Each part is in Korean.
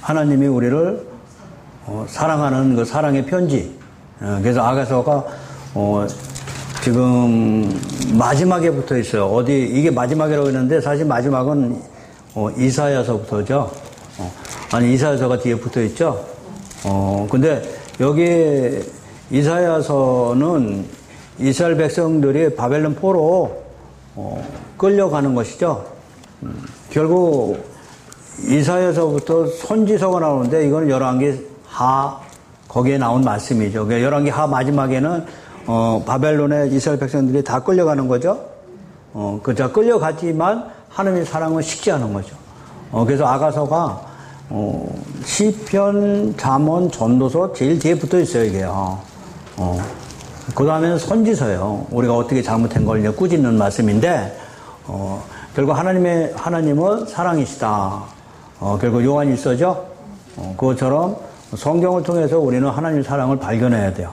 하나님이 우리를 사랑하는 그 사랑의 편지. 그래서 아가서가 지금 마지막에 붙어 있어요. 어디 이게 마지막이라고 했는데 사실 마지막은 이사야서부터죠. 아니 이사야서가 뒤에 붙어 있죠. 근데 여기 이사야서는 이스라엘 백성들이 바벨론 포로 끌려가는 것이죠. 결국 이사야서부터 선지서가 나오는데 이거는 열왕기 하 거기에 나온 말씀이죠. 열왕기 하 마지막에는 바벨론에 이스라엘 백성들이 다 끌려가는 거죠. 그저 끌려갔지만 하나님의 사랑은 식지 않은 거죠. 그래서 아가서가 시편, 잠언, 전도서 제일 뒤에 붙어 있어요, 이게요. 그 다음에는 선지서예요. 우리가 어떻게 잘못한 걸 이제 꾸짖는 말씀인데, 결국 하나님은 사랑이시다. 결국 요한이 있어죠? 그것처럼 성경을 통해서 우리는 하나님의 사랑을 발견해야 돼요.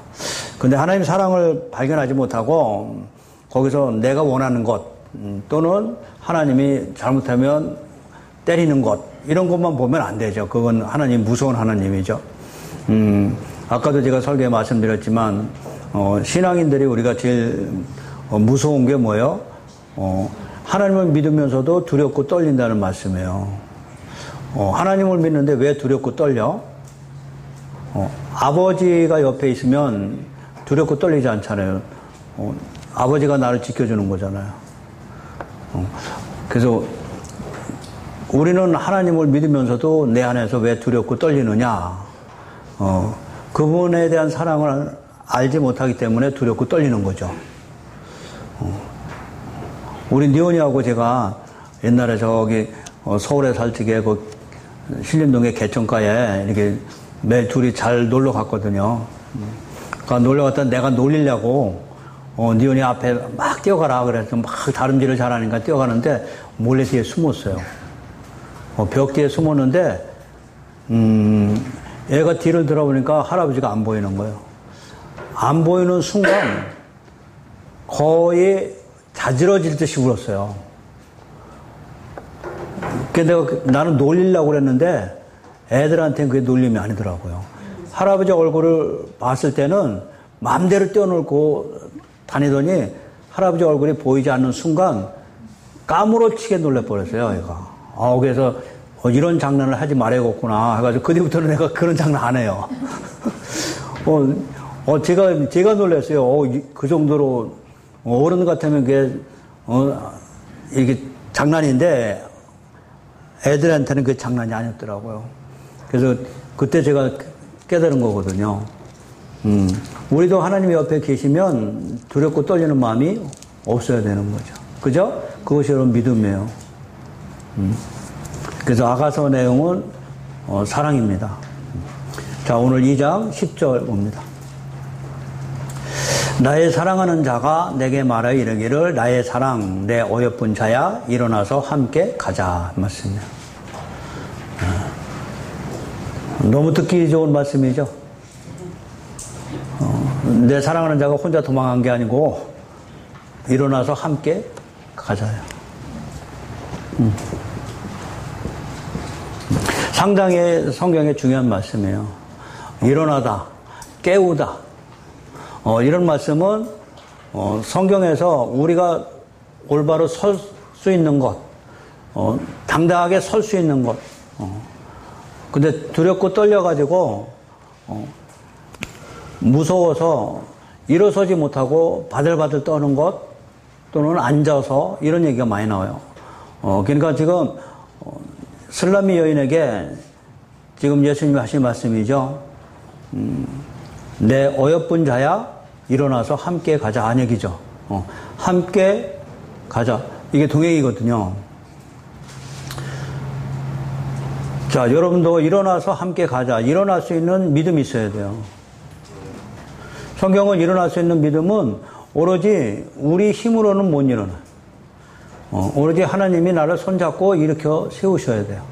근데 하나님의 사랑을 발견하지 못하고, 거기서 내가 원하는 것, 또는 하나님이 잘못하면 때리는 것, 이런 것만 보면 안 되죠. 그건 하나님, 무서운 하나님이죠. 아까도 제가 설교에 말씀드렸지만, 신앙인들이 우리가 제일 무서운 게 뭐예요? 하나님을 믿으면서도 두렵고 떨린다는 말씀이에요. 하나님을 믿는데 왜 두렵고 떨려? 아버지가 옆에 있으면 두렵고 떨리지 않잖아요. 아버지가 나를 지켜주는 거잖아요. 그래서 우리는 하나님을 믿으면서도 내 안에서 왜 두렵고 떨리느냐? 그분에 대한 사랑을 알지 못하기 때문에 두렵고 떨리는 거죠. 우리 니온이하고 제가 옛날에 저기 서울에 살 적에 그 신림동의 개천가에 이렇게 매일 둘이 잘 놀러 갔거든요. 그러니까 놀러 갔다 내가 놀리려고 니온이 앞에 막 뛰어가라 그래서 막 다름질을 잘하니까 뛰어가는데 몰래 뒤에 숨었어요. 벽 뒤에 숨었는데 애가 뒤를 돌아보니까 할아버지가 안 보이는 거예요. 안 보이는 순간 거의 자지러질 듯이 울었어요. 나는 놀리려고 그랬는데 애들한테는 그게 놀림이 아니더라고요. 할아버지 얼굴을 봤을 때는 마음대로 뛰어놀고 다니더니 할아버지 얼굴이 보이지 않는 순간 까무러치게 놀래버렸어요, 얘가. 그래서 이런 장난을 하지 말아야겠구나 해가지고 그 뒤부터는 내가 그런 장난 안 해요. 제가 놀랐어요. 그 정도로 어른 같으면 그게 이게 장난인데 애들한테는 그게 장난이 아니었더라고요. 그래서 그때 제가 깨달은 거거든요. 우리도 하나님 옆에 계시면 두렵고 떨리는 마음이 없어야 되는 거죠. 그죠? 그것이 여러분 믿음이에요. 그래서 아가서 내용은 사랑입니다. 자, 오늘 2장 10절 봅니다. 나의 사랑하는 자가 내게 말하여 이르기를 나의 사랑 내 어여쁜 자야 일어나서 함께 가자 말씀이에요. 너무 듣기 좋은 말씀이죠. 내 사랑하는 자가 혼자 도망간 게 아니고 일어나서 함께 가자요. 상당히 성경에 중요한 말씀이에요. 일어나다, 깨우다. 이런 말씀은 성경에서 우리가 올바로 설 수 있는 것, 당당하게 설 수 있는 것. 근데 두렵고 떨려가지고 무서워서 일어서지 못하고 바들바들 떠는 것 또는 앉아서 이런 얘기가 많이 나와요. 그러니까 지금 슬라미 여인에게 지금 예수님이 하신 말씀이죠. 내 어여쁜 자야 일어나서 함께 가자 안 얘기죠. 함께 가자 이게 동행이거든요. 자, 여러분도 일어나서 함께 가자. 일어날 수 있는 믿음이 있어야 돼요. 성경은 일어날 수 있는 믿음은 오로지 우리 힘으로는 못 일어나요. 오로지 하나님이 나를 손잡고 일으켜 세우셔야 돼요.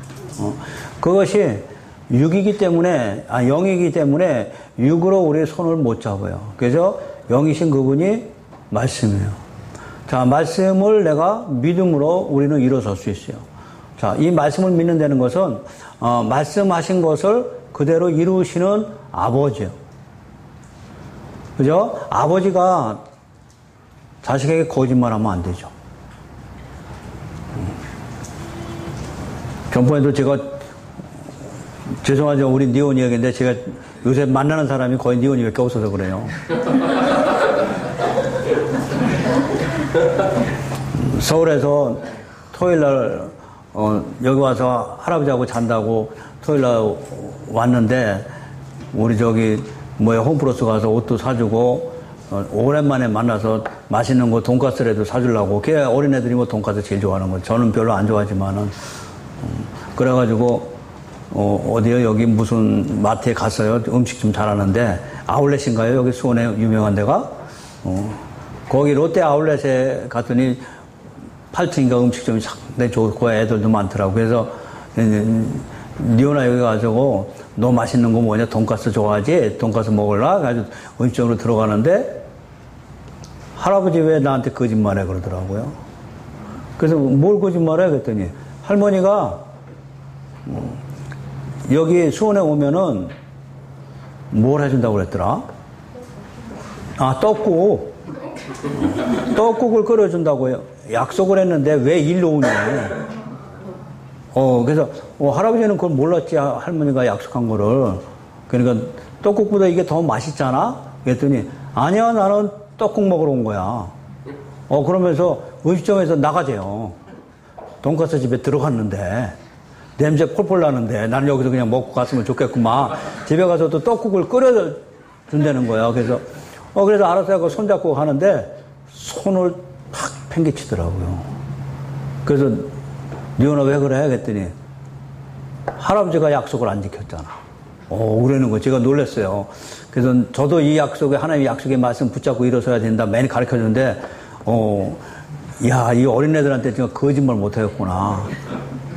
그것이 육이기 때문에, 영이기 때문에 육으로 우리의 손을 못 잡아요. 그래서 영이신 그분이 말씀이에요. 자, 말씀을 내가 믿음으로 우리는 일어설 수 있어요. 자, 이 말씀을 믿는다는 것은 말씀하신 것을 그대로 이루시는 아버지요. 그죠? 아버지가 자식에게 거짓말하면 안 되죠. 전번에도 제가 죄송하죠. 우리 니온이 얘기인데 제가 요새 만나는 사람이 거의 니온이밖에 없어서 그래요. 서울에서 토요일날 여기 와서 할아버지하고 잔다고 토요일날 왔는데 우리 저기 홈플러스 가서 옷도 사주고 오랜만에 만나서 맛있는 거 돈가스라도 사주려고. 걔 어린애들이 뭐 돈가스 제일 좋아하는 거. 저는 별로 안 좋아하지만은 그래가지고 어디요? 여기 무슨 마트에 갔어요. 음식 좀 잘하는데 아울렛인가요? 여기 수원에 유명한 데가 거기 롯데 아울렛에 갔더니 8층인가 음식점이 상당히 좋고 애들도 많더라고. 그래서 니오나 여기 가지고 너 맛있는 거 뭐냐? 돈가스 좋아하지? 돈가스 먹을라? 가지고 음식점으로 들어가는데 할아버지 왜 나한테 거짓말해? 그러더라고요. 그래서 뭘 거짓말해? 그랬더니 할머니가 여기 수원에 오면은 뭘 해준다고 그랬더라? 떡국. 떡국을 끓여준다고요. 약속을 했는데 왜 일로 오냐? 그래서 할아버지는 그걸 몰랐지. 할머니가 약속한 거를. 그러니까 떡국보다 이게 더 맛있잖아? 그랬더니 아니야, 나는 떡국 먹으러 온 거야. 그러면서 음식점에서 나가재요. 돈가스 집에 들어갔는데 냄새 폴폴 나는데 나는 여기서 그냥 먹고 갔으면 좋겠구만. 집에 가서 또 떡국을 끓여준다는 거야. 그래서 알아서 하고 손잡고 가는데 손을 팍 팽개치더라고요. 그래서 니오나 왜 그래? 그랬더니 할아버지가 약속을 안 지켰잖아. 그러는 거 제가 놀랐어요. 그래서 저도 이 약속에 하나님의 약속의 말씀 붙잡고 일어서야 된다 매일 가르쳐 주는데 이 어린애들한테 제가 거짓말 못 하겠구나.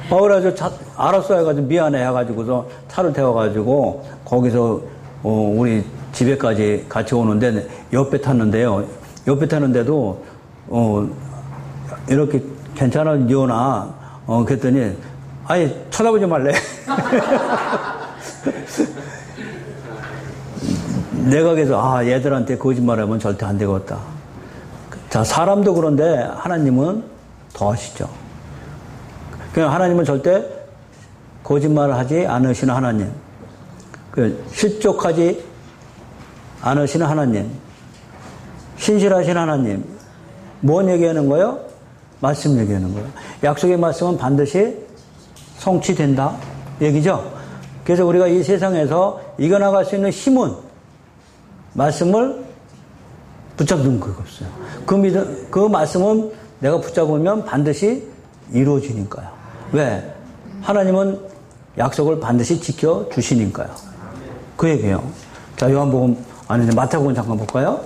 그래가지고 알았어 해가지고 미안해 해가지고서 차를 태워가지고 거기서 우리 집에까지 같이 오는데 옆에 탔는데요. 옆에 타는데도 이렇게 괜찮아 니오나 그랬더니 아니 쳐다보지 말래. 내가 그래서 얘들한테 거짓말하면 절대 안 되겠다. 자, 사람도 그런데 하나님은 더 하시죠. 그냥 하나님은 절대 거짓말을 하지 않으시는 하나님. 실족하지 않으시는 하나님. 신실하신 하나님. 뭔 얘기하는 거예요? 말씀 얘기하는 거예요. 약속의 말씀은 반드시 성취된다 얘기죠. 그래서 우리가 이 세상에서 이겨나갈 수 있는 힘은 말씀을 붙잡는 거였어요. 그 말씀은 내가 붙잡으면 반드시 이루어지니까요. 왜? 하나님은 약속을 반드시 지켜주시니까요. 그 얘기예요. 자, 요한복음 아니 마태복음 잠깐 볼까요?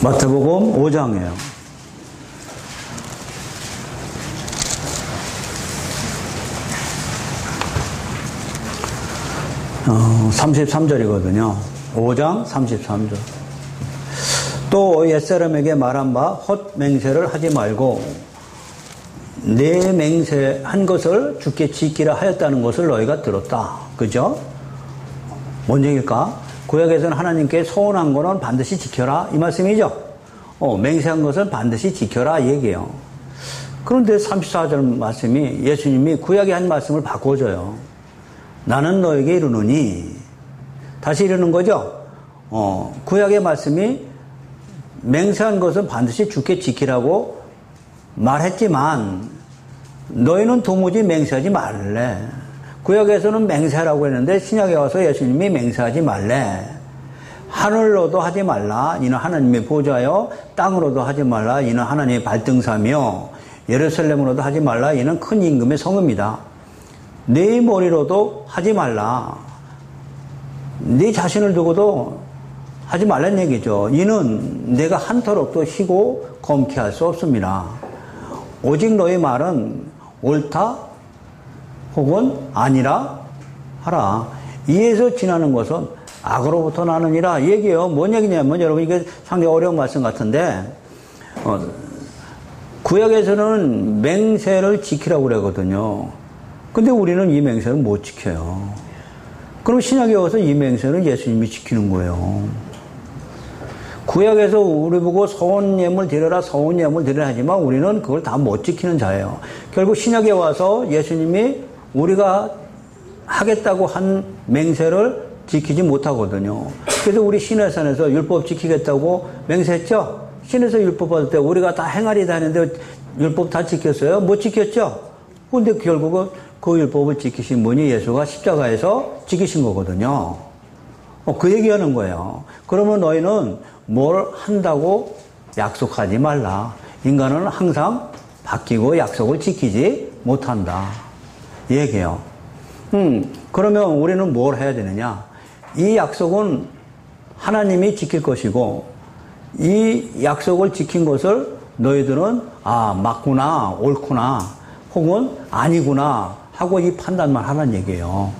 마태복음 5장이에요. 33절이거든요. 5장 33절. 또 옛사람에게 말한 바 헛맹세를 하지 말고 내 맹세한 것을 주께 지키라 하였다는 것을 너희가 들었다. 그죠? 뭔 얘기일까? 구약에서는 하나님께 소원한 거는 반드시 지켜라 이 말씀이죠. 맹세한 것을 반드시 지켜라 이 얘기예요. 그런데 34절 말씀이 예수님이 구약의 한 말씀을 바꿔줘요. 나는 너에게 이르노니 다시 이르는 거죠. 구약의 말씀이 맹세한 것은 반드시 주께 지키라고 말했지만 너희는 도무지 맹세하지 말래. 구약에서는 맹세하라고 했는데 신약에 와서 예수님이 맹세하지 말래. 하늘로도 하지 말라. 이는 하나님의 보좌여. 땅으로도 하지 말라. 이는 하나님의 발등사며 예루살렘으로도 하지 말라. 이는 큰 임금의 성읍이다. 네 머리로도 하지 말라. 네 자신을 두고도 하지 말란 얘기죠. 이는 내가 한터럭도 쉬고 검게 할 수 없습니다. 오직 너의 말은 옳다 혹은 아니라 하라. 이에서 지나는 것은 악으로부터 나느니라 얘기해요. 뭔 얘기냐면 여러분 이게 상당히 어려운 말씀 같은데 구약에서는 맹세를 지키라고 그러거든요. 근데 우리는 이 맹세를 못 지켜요. 그럼 신약에 와서 이 맹세는 예수님이 지키는 거예요. 구약에서 우리 보고 서온 예물 드려라 서온 예물 드려라 하지만 우리는 그걸 다 못 지키는 자예요. 결국 신약에 와서 예수님이 우리가 하겠다고 한 맹세를 지키지 못하거든요. 그래서 우리 시내산에서 율법 지키겠다고 맹세했죠. 신에서 율법 받을 때 우리가 다 행하리다 했는데 율법 다 지켰어요? 못 지켰죠? 근데 결국은 그 율법을 지키신 분이 예수가 십자가에서 지키신 거거든요. 그 얘기하는 거예요. 그러면 너희는 뭘 한다고 약속하지 말라. 인간은 항상 바뀌고 약속을 지키지 못한다. 이 얘기예요. 그러면 우리는 뭘 해야 되느냐? 이 약속은 하나님이 지킬 것이고 이 약속을 지킨 것을 너희들은 맞구나, 옳구나, 혹은 아니구나 하고 이 판단만 하라는 얘기예요.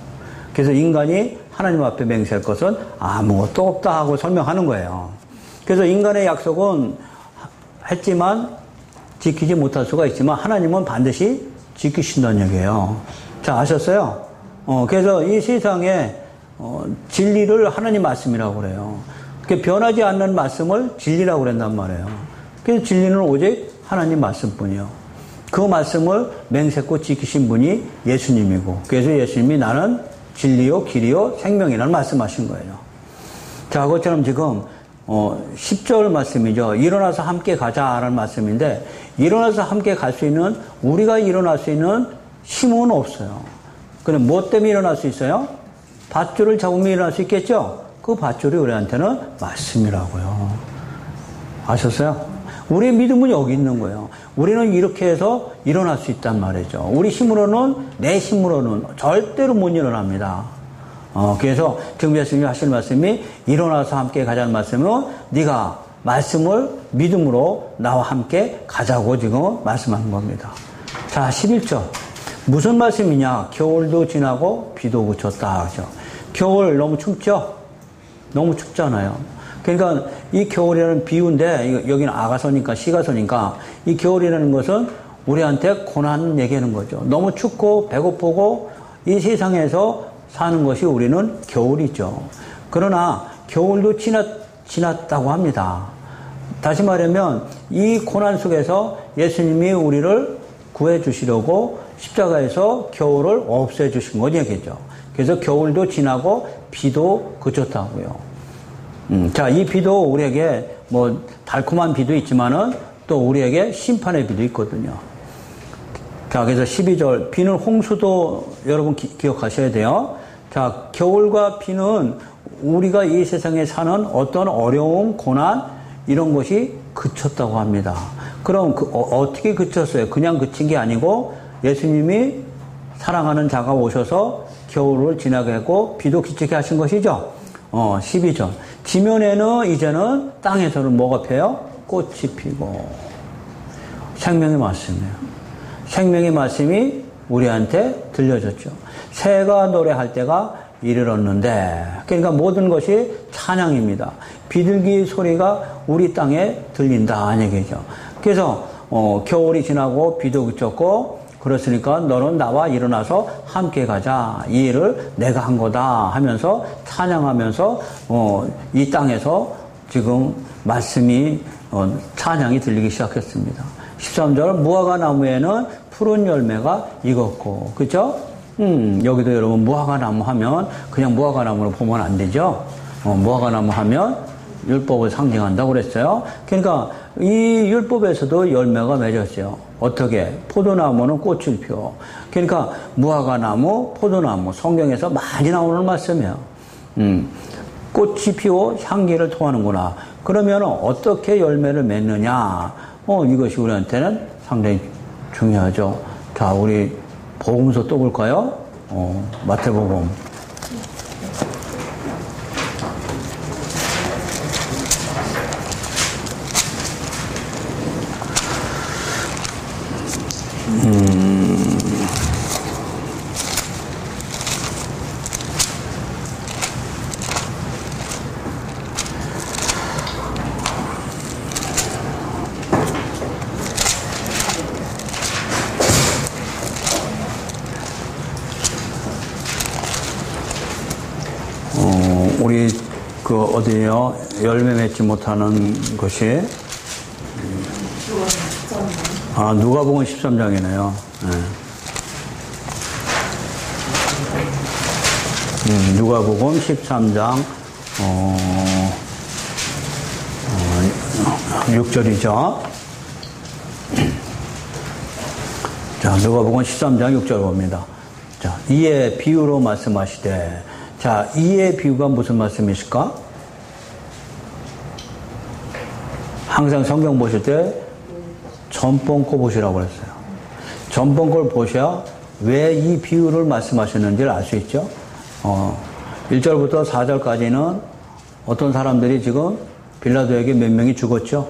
그래서 인간이 하나님 앞에 맹세할 것은 아무것도 없다 하고 설명하는 거예요. 그래서 인간의 약속은 했지만 지키지 못할 수가 있지만 하나님은 반드시 지키신다는 얘기예요. 자, 아셨어요? 그래서 이 세상에 진리를 하나님 말씀이라고 그래요. 변하지 않는 말씀을 진리라고 그런단 말이에요. 그래서 진리는 오직 하나님 말씀뿐이요. 그 말씀을 맹세코 지키신 분이 예수님이고 그래서 예수님이 나는 진리요 길이요 생명이라는 말씀하신 거예요. 자, 그것처럼 지금 10절 말씀이죠. 일어나서 함께 가자라는 말씀인데 일어나서 함께 갈 수 있는 우리가 일어날 수 있는 힘은 없어요. 그럼 뭐 때문에 일어날 수 있어요? 밧줄을 잡으면 일어날 수 있겠죠? 그 밧줄이 우리한테는 말씀이라고요. 아셨어요? 우리의 믿음은 여기 있는 거예요. 우리는 이렇게 해서 일어날 수 있단 말이죠. 우리 힘으로는, 내 힘으로는 절대로 못 일어납니다. 그래서 지금 예수님이 하시는 말씀이 일어나서 함께 가자는 말씀은 네가 말씀을 믿음으로 나와 함께 가자고 지금 말씀하는 겁니다. 자, 11절. 무슨 말씀이냐? 겨울도 지나고 비도 그쳤다 하죠. 겨울 너무 춥죠? 너무 춥잖아요. 그러니까 이 겨울이라는 비유인데 여기는 아가서니까 시가서니까 이 겨울이라는 것은 우리한테 고난 얘기하는 거죠. 너무 춥고 배고프고 이 세상에서 사는 것이 우리는 겨울이죠. 그러나 겨울도 지났다고 합니다. 다시 말하면 이 고난 속에서 예수님이 우리를 구해 주시려고 십자가에서 겨울을 없애 주신 건 얘기죠. 그래서 겨울도 지나고 비도 그쳤다고요. 자, 이 비도 우리에게 뭐 달콤한 비도 있지만은 또 우리에게 심판의 비도 있거든요. 자, 그래서 12절 비는 홍수도 여러분 기억하셔야 돼요. 자, 겨울과 비는 우리가 이 세상에 사는 어떤 어려움, 고난 이런 것이 그쳤다고 합니다. 그럼 어떻게 그쳤어요? 그냥 그친 게 아니고 예수님이 사랑하는 자가 오셔서 겨울을 지나게 하고 비도 그치게 하신 것이죠. 12절. 지면에는 이제는 땅에서는 뭐가 펴요? 꽃이 피고. 생명의 말씀이에요. 생명의 말씀이 우리한테 들려졌죠. 새가 노래할 때가 이르렀는데, 그러니까 모든 것이 찬양입니다. 비둘기 소리가 우리 땅에 들린다, 이 얘기죠. 그래서, 겨울이 지나고 비도 그쳤고, 그렇으니까 너는 나와 일어나서 함께 가자. 이 일을 내가 한 거다 하면서 찬양하면서 이 땅에서 지금 말씀이 찬양이 들리기 시작했습니다. 13절 무화과 나무에는 푸른 열매가 익었고 그렇죠? 여기도 여러분 무화과 나무 하면 그냥 무화과 나무로 보면 안 되죠. 무화과 나무 하면 율법을 상징한다고 그랬어요. 그러니까 이 율법에서도 열매가 맺었어요. 어떻게? 포도나무는 꽃을 피워. 그러니까 무화과 나무, 포도나무 성경에서 많이 나오는 말씀이에요. 꽃이 피워 향기를 토하는구나. 그러면 어떻게 열매를 맺느냐? 이것이 우리한테는 상당히 중요하죠. 자, 우리 복음서 또 볼까요? 마태복음. 우리 그 어디요? 열매 맺지 못하는 것이 누가복음 13장이네요. 누가복음 13장 6절이죠. 자, 누가복음 13장 6절 봅니다. 자, 이에 비유로 말씀하시되, 자, 이에 비유가 무슨 말씀이실까? 항상 성경 보실 때 전본거 보시라고 그랬어요. 전본걸 보셔야 왜 이 비유를 말씀하셨는지를 알 수 있죠. 1절부터 4절까지는 어떤 사람들이 지금 빌라도에게 몇 명이 죽었죠.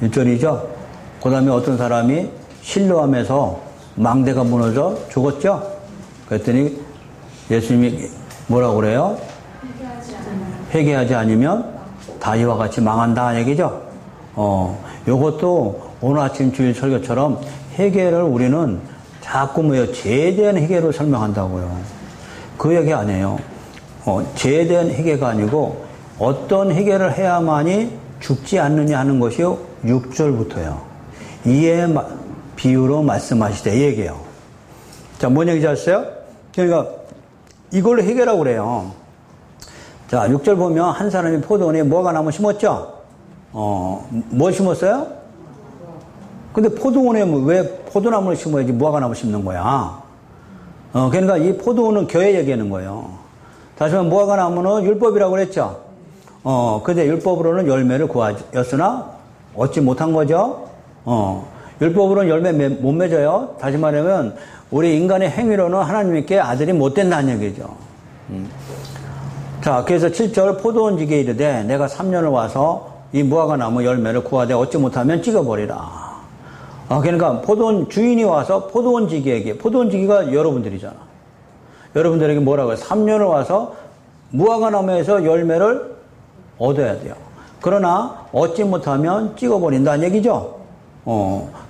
1절이죠. 그 다음에 어떤 사람이 실로암에서 망대가 무너져 죽었죠. 그랬더니 예수님이 뭐라고 그래요? 회개하지 않으면 다 이와 같이 망한다 얘기죠. 요것도 오늘 아침 주일 설교처럼 회개를 우리는 자꾸 뭐예요? 죄에 대한 회개를 설명한다고요. 그 얘기 아니에요. 죄에 대한 회개가 아니고 어떤 회개를 해야만이 죽지 않느냐 하는 것이요. 6절부터요. 이에 비유로 말씀하시되 얘기해요. 자, 뭔 얘기지 아셨어요? 그러니까 이걸로 해결하고 그래요. 자, 6절 보면 한 사람이 포도원에 무화과나무 심었죠? 뭐 심었어요? 근데 포도원에 왜 포도나무를 심어야지 무화과나무 심는 거야? 그러니까 이 포도원은 교회 얘기하는 거예요. 다시 말하면 무화과나무는 율법이라고 그랬죠? 근데 율법으로는 열매를 구하였으나 얻지 못한 거죠? 율법으로는 열매 못 맺어요. 다시 말하면 우리 인간의 행위로는 하나님께 아들이 못 된다는 얘기죠. 자, 그래서 7절 포도원지기에 이르되 내가 3년을 와서 이 무화과나무 열매를 구하되 얻지 못하면 찍어버리라. 그러니까 포도원 주인이 와서 포도원지기에게, 포도원지기가 여러분들이잖아. 여러분들에게 뭐라고 해요? 3년을 와서 무화과나무에서 열매를 얻어야 돼요. 그러나 얻지 못하면 찍어버린다는 얘기죠.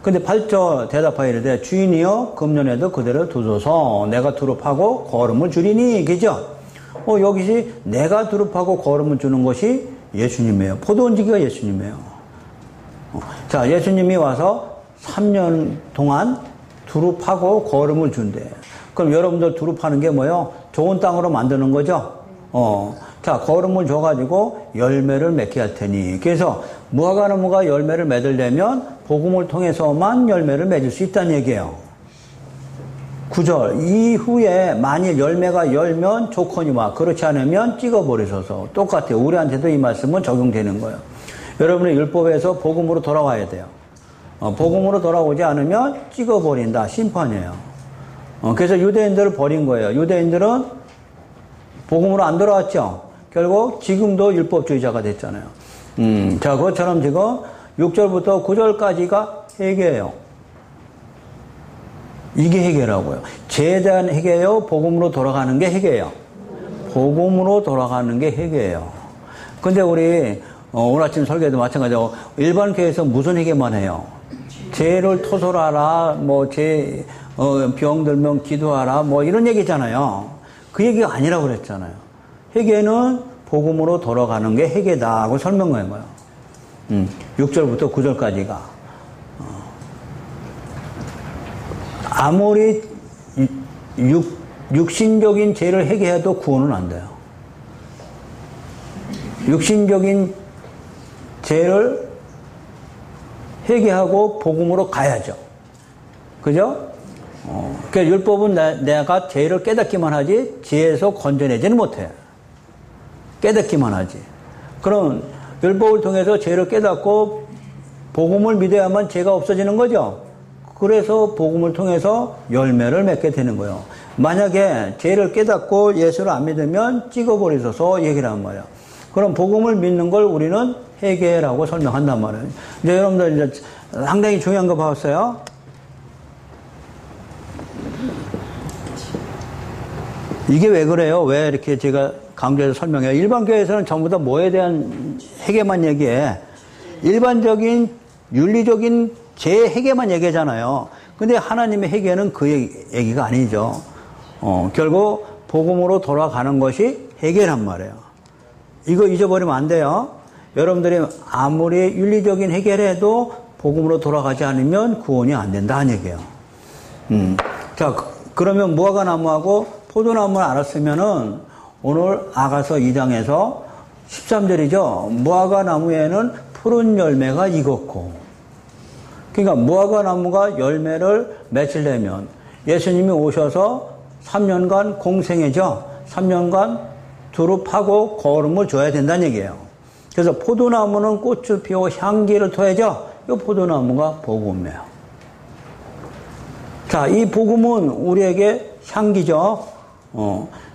근데 8절 대답하여 이르되 주인이여 금년에도 그대로 두소서 내가 두릅하고 거름을 주리니 그죠? 여기서 내가 두릅하고 거름을 주는 것이 예수님이에요. 포도원지기가 예수님이에요. 자, 예수님이 와서 3년 동안 두릅하고 거름을 준대. 그럼 여러분들 두릅하는 게 뭐예요? 좋은 땅으로 만드는 거죠? 자, 거름을 줘가지고 열매를 맺게 할 테니. 그래서 무화과나무가 열매를 맺으려면 복음을 통해서만 열매를 맺을 수 있다는 얘기예요. 9절 이후에 만일 열매가 열면 좋거니와 그렇지 않으면 찍어버리소서. 똑같아요. 우리한테도 이 말씀은 적용되는 거예요. 여러분의 율법에서 복음으로 돌아와야 돼요. 복음으로 돌아오지 않으면 찍어버린다. 심판이에요. 그래서 유대인들을 버린 거예요. 유대인들은 복음으로 안 돌아왔죠. 결국 지금도 율법주의자가 됐잖아요. 자, 그것처럼 지금 6절부터 9절까지가 회개예요. 이게 회개라고요. 죄에 대한 회개예요. 복음으로 돌아가는 게 회개예요. 복음으로 돌아가는 게 회개예요. 근데 우리 오늘 아침 설교에도 마찬가지고 일반 교회에서 무슨 회개만 해요? 죄를 토설하라, 병 들면 기도하라, 이런 얘기잖아요. 그 얘기가 아니라고 그랬잖아요. 회개는 복음으로 돌아가는 게 회개다 하고 설명한 거예요. 6절부터 9절까지가. 아무리 육신적인 죄를 회개해도 구원은 안 돼요. 육신적인 죄를 회개하고 복음으로 가야죠. 그죠? 그러니까 율법은 내가 죄를 깨닫기만 하지 죄에서 건져내지는 못해요. 깨닫기만 하지. 그럼 율법을 통해서 죄를 깨닫고 복음을 믿어야만 죄가 없어지는 거죠. 그래서 복음을 통해서 열매를 맺게 되는 거예요. 만약에 죄를 깨닫고 예수를 안 믿으면 찍어버리셔서 얘기를 한 거예요. 그럼 복음을 믿는 걸 우리는 회개라고 설명한단 말이에요. 이제 여러분들 이제 상당히 중요한 거 봤어요. 이게 왜 그래요? 왜 이렇게 제가 강조해서 설명해요? 일반 교회에서는 전부 다 뭐에 대한 회개만 얘기해. 일반적인 윤리적인 제 회개만 얘기하잖아요. 근데 하나님의 회개는 그 얘기가 아니죠. 결국 복음으로 돌아가는 것이 회개란 말이에요. 이거 잊어버리면 안 돼요. 여러분들이 아무리 윤리적인 해결해도 복음으로 돌아가지 않으면 구원이 안 된다는 얘기예요. 자, 그러면 무화과나무하고 포도나무를 알았으면은 오늘 아가서 2장에서 13절이죠. 무화과나무에는 푸른 열매가 익었고. 그러니까 무화과나무가 열매를 맺으려면 예수님이 오셔서 3년간 공생애죠. 3년간 두릅하고 거름을 줘야 된다는 얘기예요. 그래서 포도나무는 꽃을 피워 향기를 토해죠. 이 포도나무가 복음이에요. 자, 이 복음은 우리에게 향기죠.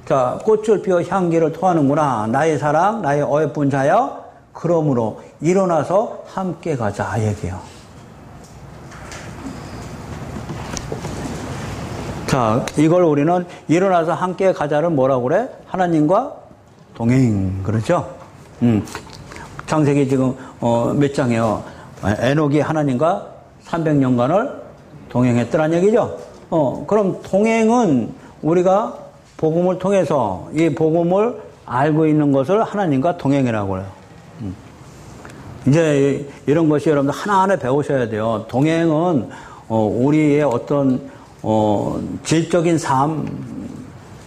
자, 꽃을 피워 향기를 토하는구나. 나의 사랑, 나의 어여쁜 자여. 그러므로 일어나서 함께 가자. 얘기해요. 자, 이걸 우리는 일어나서 함께 가자를 뭐라고 그래? 하나님과 동행. 그렇죠? 창세기 지금, 몇 장이에요? 에녹이 하나님과 300년간을 동행했더란 얘기죠? 그럼 동행은 우리가 복음을 통해서 이 복음을 알고 있는 것을 하나님과 동행이라고 해요. 이제 이런 것이 여러분들 하나하나 배우셔야 돼요. 동행은, 우리의 어떤, 질적인 삶,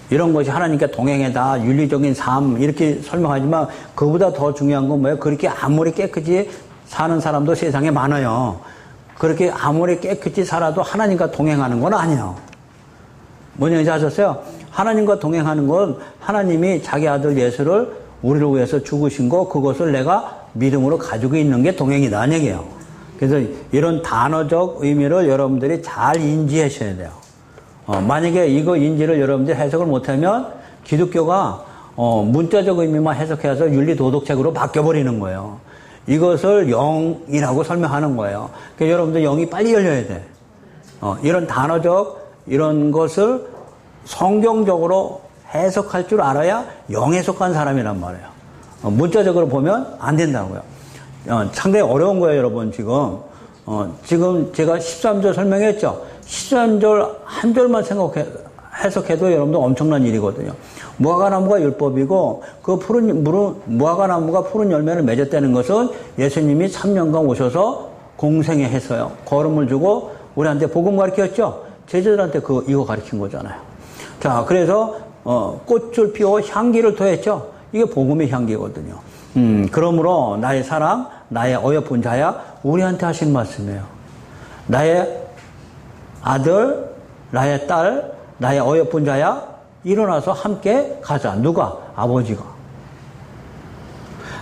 이런 것이 하나님께 동행이다, 윤리적인 삶, 이렇게 설명하지만 그보다 더 중요한 건 뭐예요? 그렇게 아무리 깨끗이 사는 사람도 세상에 많아요. 그렇게 아무리 깨끗이 살아도 하나님과 동행하는 건 아니에요. 뭔 얘기인지 아셨어요? 하나님과 동행하는 건 하나님이 자기 아들 예수를 우리를 위해서 죽으신 거, 그것을 내가 믿음으로 가지고 있는 게 동행이다, 얘기예요. 그래서 이런 단어적 의미를 여러분들이 잘 인지하셔야 돼요. 만약에 이거 인지를 여러분들이 해석을 못하면 기독교가 문자적 의미만 해석해서 윤리도덕책으로 바뀌어버리는 거예요. 이것을 영이라고 설명하는 거예요. 그러니까 여러분들 영이 빨리 열려야 돼. 이런 단어적 이런 것을 성경적으로 해석할 줄 알아야 영에 속한 사람이란 말이에요. 문자적으로 보면 안 된다고요. 상당히 어려운 거예요, 여러분, 지금. 지금 제가 13절 설명했죠? 13절 한 절만 해석해도 여러분들 엄청난 일이거든요. 무화과나무가 율법이고, 그 무화과나무가 푸른 열매를 맺었다는 것은 예수님이 3년간 오셔서 공생애 해서요. 거름을 주고 우리한테 복음 가르쳤죠? 제자들한테 이거 가르친 거잖아요. 자, 그래서, 꽃을 피워 향기를 토했죠? 이게 복음의 향기거든요. 그러므로 나의 사랑, 나의 어여쁜 자야, 우리한테 하신 말씀이에요. 나의 아들, 나의 딸, 나의 어여쁜 자야, 일어나서 함께 가자. 누가? 아버지가.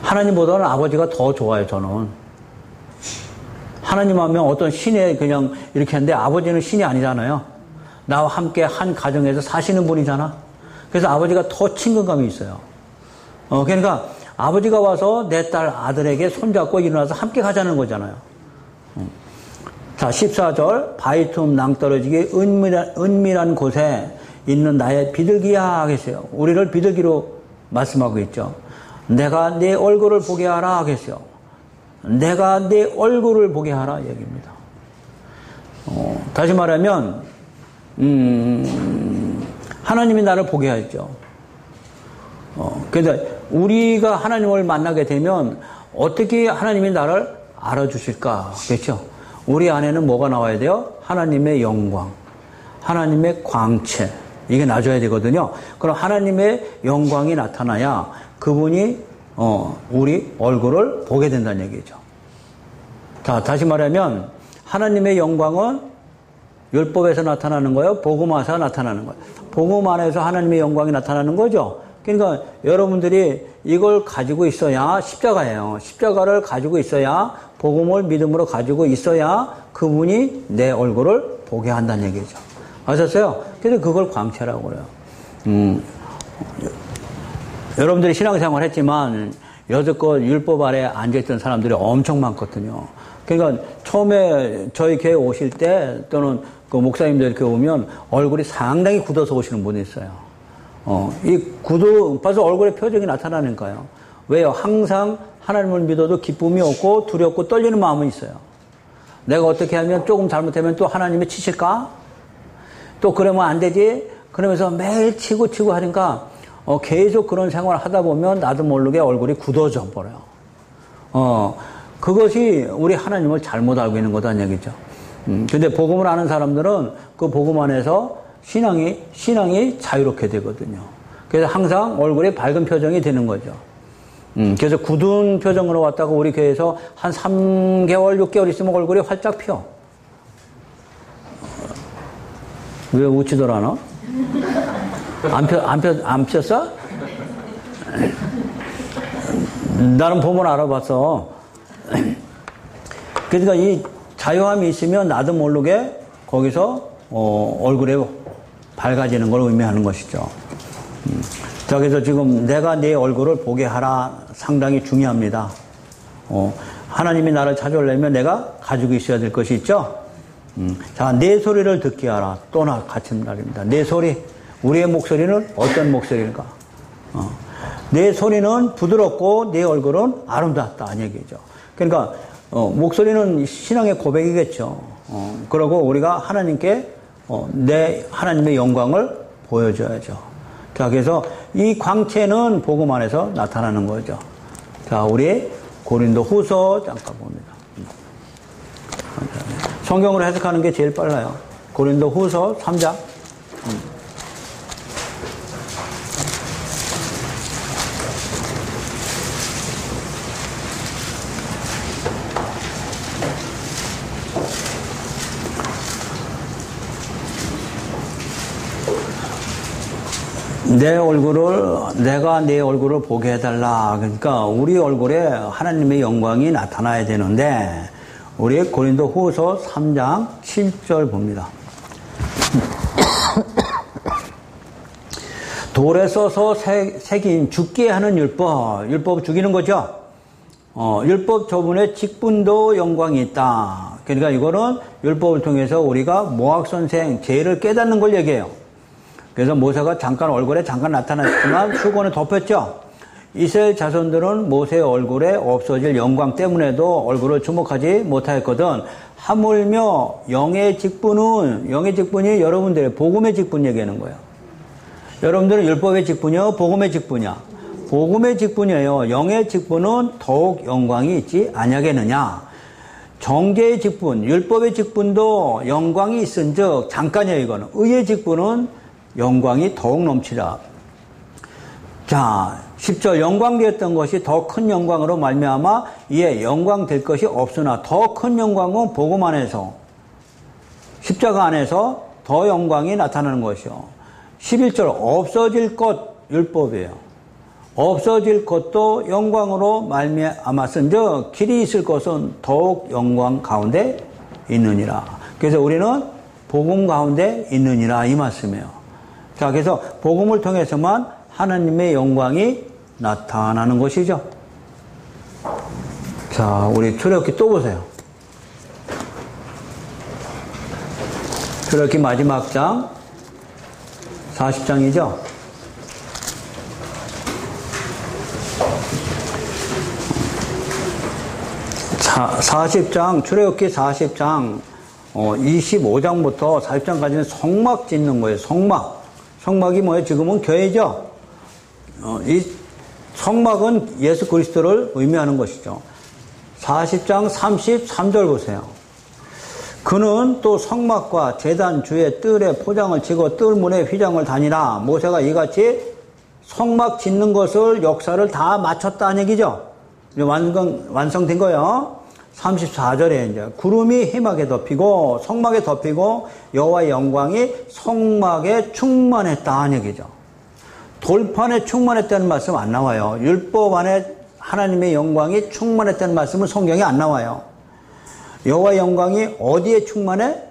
하나님보다는 아버지가 더 좋아요, 저는. 하나님 하면 어떤 신에 그냥 이렇게 하는데 아버지는 신이 아니잖아요. 나와 함께 한 가정에서 사시는 분이잖아. 그래서 아버지가 더 친근감이 있어요. 그러니까 아버지가 와서 내 딸 아들에게 손잡고 일어나서 함께 가자는 거잖아요. 자, 14절. 바위 틈 낭떠러지기 은밀한 곳에 있는 나의 비둘기야 하겠어요. 우리를 비둘기로 말씀하고 있죠. 내가 네 얼굴을 보게 하라 하겠어요. 내가 네 얼굴을 보게 하라 얘기입니다. 다시 말하면 하나님이 나를 보게 하죠. 그래서 우리가 하나님을 만나게 되면 어떻게 하나님이 나를 알아주실까? 그렇죠? 우리 안에는 뭐가 나와야 돼요? 하나님의 영광, 하나님의 광채, 이게 나줘야 되거든요. 그럼 하나님의 영광이 나타나야 그분이 우리 얼굴을 보게 된다는 얘기죠. 자, 다시 말하면 하나님의 영광은 율법에서 나타나는 거예요? 복음 안에서 나타나는 거예요? 복음 안에서 하나님의 영광이 나타나는 거죠. 그러니까 여러분들이 이걸 가지고 있어야 십자가예요. 십자가를 가지고 있어야, 복음을 믿음으로 가지고 있어야 그분이 내 얼굴을 보게 한다는 얘기죠. 아셨어요? 그래서 그걸 광채라고 그래요. 여러분들이 신앙생활 했지만 여태껏 율법 아래 앉아있던 사람들이 엄청 많거든요. 그러니까 처음에 저희 교회 오실 때 또는 그 목사님들 이렇게 오면 얼굴이 상당히 굳어서 오시는 분이 있어요. 벌써 얼굴에 표정이 나타나니까요. 왜요? 항상 하나님을 믿어도 기쁨이 없고 두렵고 떨리는 마음은 있어요. 내가 어떻게 하면 조금 잘못하면 또 하나님이 치실까? 또 그러면 안 되지? 그러면서 매일 치고 하니까 계속 그런 생활을 하다 보면 나도 모르게 얼굴이 굳어져 버려요. 그것이 우리 하나님을 잘못 알고 있는 거다는 얘기죠. 근데 복음을 아는 사람들은 그 복음 안에서 신앙이 자유롭게 되거든요. 그래서 항상 얼굴에 밝은 표정이 되는 거죠. 그래서 굳은 표정으로 왔다가 우리 교회에서 한 3개월, 6개월 있으면 얼굴이 활짝 펴. 왜 웃지들 않아? 안 폈어? 나는 보면 알아봤어. 그러니까 이 자유함이 있으면 나도 모르게 거기서 얼굴에 밝아지는 걸 의미하는 것이죠. 자, 그래서 지금 내가 내 얼굴을 보게 하라 상당히 중요합니다. 하나님이 나를 찾아오려면 내가 가지고 있어야 될 것이 있죠. 자, 내 소리를 듣게 하라. 또나 같은 말입니다. 내 소리, 우리의 목소리는 어떤 목소리일까? 내 소리는 부드럽고 내 얼굴은 아름답다 이 얘기죠. 그러니까 목소리는 신앙의 고백이겠죠. 그러고 우리가 하나님께 내 하나님의 영광을 보여줘야죠. 자, 그래서 이 광채는 복음 안에서 나타나는 거죠. 자, 우리 고린도 후서 잠깐 봅니다. 성경으로 해석하는 게 제일 빨라요. 고린도 후서 3장. 내가 내 얼굴을 보게 해달라. 그러니까 우리 얼굴에 하나님의 영광이 나타나야 되는데, 우리 고린도 후서 3장 7절 봅니다. 돌에 써서 새긴 죽게 하는 율법 죽이는 거죠. 율법 저분의 직분도 영광이 있다. 그러니까 이거는 율법을 통해서 우리가 모학선생 죄를 깨닫는 걸 얘기해요. 그래서 모세가 잠깐 얼굴에 잠깐 나타났지만 수건을 덮였죠. 이스라엘 자손들은 모세의 얼굴에 없어질 영광 때문에도 얼굴을 주목하지 못하였거든. 하물며 영의 직분이 여러분들의 복음의 직분 얘기하는 거예요. 여러분들은 율법의 직분이요, 복음의 직분이야. 복음의 직분이에요. 영의 직분은 더욱 영광이 있지 아니하겠느냐. 정죄의 직분, 율법의 직분도 영광이 있은즉 잠깐이에요. 이거는 의의 직분은 영광이 더욱 넘치라. 자, 10절 영광되었던 것이 더 큰 영광으로 말미암아 이에 영광될 것이 없으나 더 큰 영광은 복음 안에서 십자가 안에서 더 영광이 나타나는 것이요. 11절 없어질 것 율법이에요. 없어질 것도 영광으로 말미암았은즉 길이 있을 것은 더욱 영광 가운데 있느니라. 그래서 우리는 복음 가운데 있느니라 이 말씀이에요. 자, 그래서 복음을 통해서만 하나님의 영광이 나타나는 것이죠. 자, 우리 출애굽기 또 보세요. 출애굽기 마지막 장 40장이죠. 자, 40장 출애굽기 40장 25장부터 40장까지는 성막 짓는 거예요. 성막이 뭐예요? 지금은 교회죠. 이 성막은 예수 그리스도를 의미하는 것이죠. 40장 33절 보세요. 그는 또 성막과 제단 주의 뜰에 포장을 치고 뜰문에 휘장을 다니라. 모세가 이같이 성막 짓는 것을 역사를 다 마쳤다는 얘기죠. 완성된 거예요. 34절에 이제 구름이 희막에 덮이고 성막에 덮이고 여호와의 영광이 성막에 충만했다는 얘기죠. 돌판에 충만했다는 말씀 안 나와요. 율법 안에 하나님의 영광이 충만했다는 말씀은 성경에 안 나와요. 여호와의 영광이 어디에 충만해?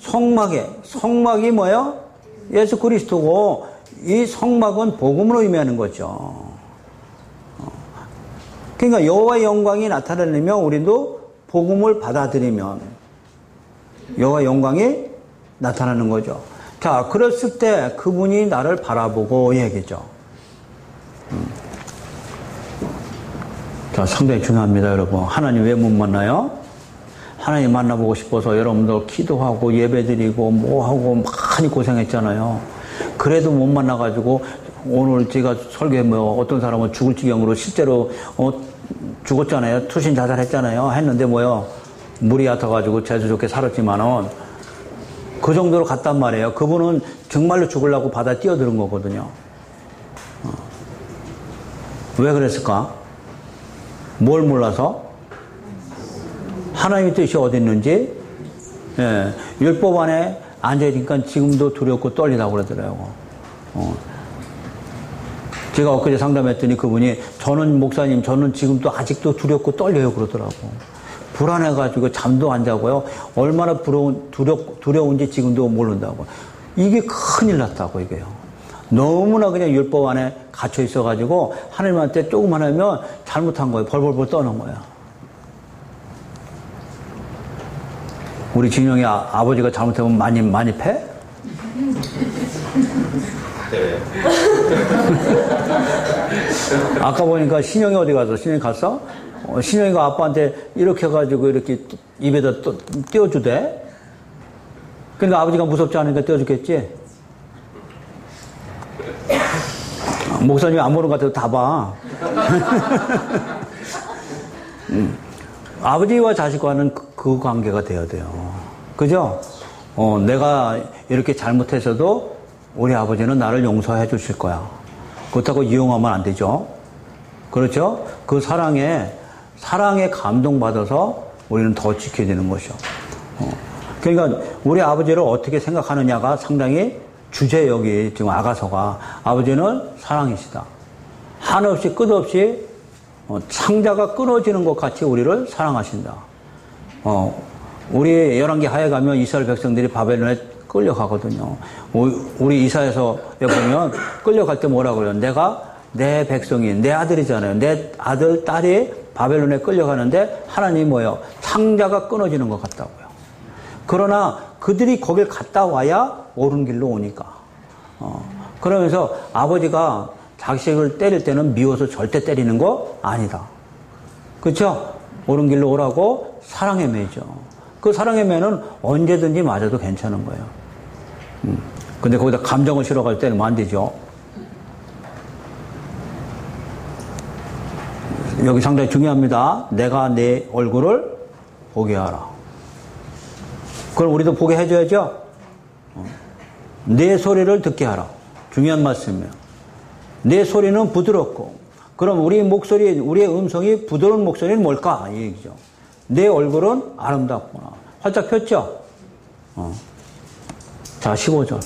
성막에. 성막이 뭐예요? 예수 그리스도고 이 성막은 복음을 의미하는 거죠. 그러니까 여호와의 영광이 나타나려면 우리도 복음을 받아들이면 여호와의 영광이 나타나는 거죠. 자, 그랬을 때 그분이 나를 바라보고 얘기죠. 자, 상당히 중요합니다, 여러분. 하나님 왜 못 만나요? 하나님 만나보고 싶어서 여러분들 기도하고 예배드리고 뭐하고 많이 고생했잖아요. 그래도 못 만나가지고 오늘 제가 설교에 뭐 어떤 사람은 죽을 지경으로 실제로 죽었잖아요. 투신 자살했잖아요. 했는데 뭐요? 물이 얕아가지고 재수 좋게 살았지만은 그 정도로 갔단 말이에요. 그분은 정말로 죽으려고 바다 뛰어드는 거거든요. 왜 그랬을까? 뭘 몰라서? 하나님의 뜻이 어디 있는지, 예, 율법 안에 앉아있으니까 지금도 두렵고 떨리다고 그러더라고요. 제가 엊그제 상담했더니 그분이 저는 목사님, 저는 지금도 아직도 두렵고 떨려요 그러더라고. 불안해가지고 잠도 안 자고요. 얼마나 두려운지 지금도 모른다고. 이게 큰일 났다고, 이게요. 너무나 그냥 율법 안에 갇혀 있어가지고 하나님한테 조금만 하면 잘못한 거예요. 벌벌벌 떠는 거야. 우리 진영이 아버지가 잘못하면 많이 패? 네. 아까 보니까 신영이 어디 갔어? 신영이 갔어? 신영이가 아빠한테 이렇게 해가지고 이렇게 입에다 또 띄워주대? 그러니까 아버지가 무섭지 않으니까 띄워주겠지? 목사님이 안 보는 것 같아도 다 봐. 아버지와 자식과는 그 관계가 되어야 돼요. 그죠? 내가 이렇게 잘못해서도 우리 아버지는 나를 용서해 주실 거야. 그렇다고 이용하면 안 되죠. 그렇죠? 그 사랑에 감동받아서 우리는 더 지켜야 되는 것이죠. 그러니까 우리 아버지를 어떻게 생각하느냐가 상당히 주제, 여기 지금 아가서가 아버지는 사랑이시다. 한없이 끝없이 창자가 끊어지는 것 같이 우리를 사랑하신다. 우리 열왕기 하에 가면 이스라엘 백성들이 바벨론에 끌려가거든요. 우리 이사야서에 보면 끌려갈 때 뭐라고 그래요? 내가 내 백성이 내 아들이잖아요. 내 아들, 딸이 바벨론에 끌려가는데 하나님이 뭐예요? 창자가 끊어지는 것 같다고요. 그러나 그들이 거길 갔다 와야 옳은 길로 오니까. 그러면서 아버지가 자식을 때릴 때는 미워서 절대 때리는 거 아니다. 그렇죠? 옳은 길로 오라고 사랑의 매죠. 그 사랑의 매는 언제든지 맞아도 괜찮은 거예요. 근데 거기다 감정을 실어갈 때는 안 되죠. 여기 상당히 중요합니다. 내가 내 얼굴을 보게 하라. 그럼 우리도 보게 해줘야죠. 내 소리를 듣게 하라. 중요한 말씀이에요. 내 소리는 부드럽고, 그럼 우리의 음성이 부드러운 목소리는 뭘까? 이 얘기죠. 내 얼굴은 아름답구나. 활짝 폈죠? 자, 15절.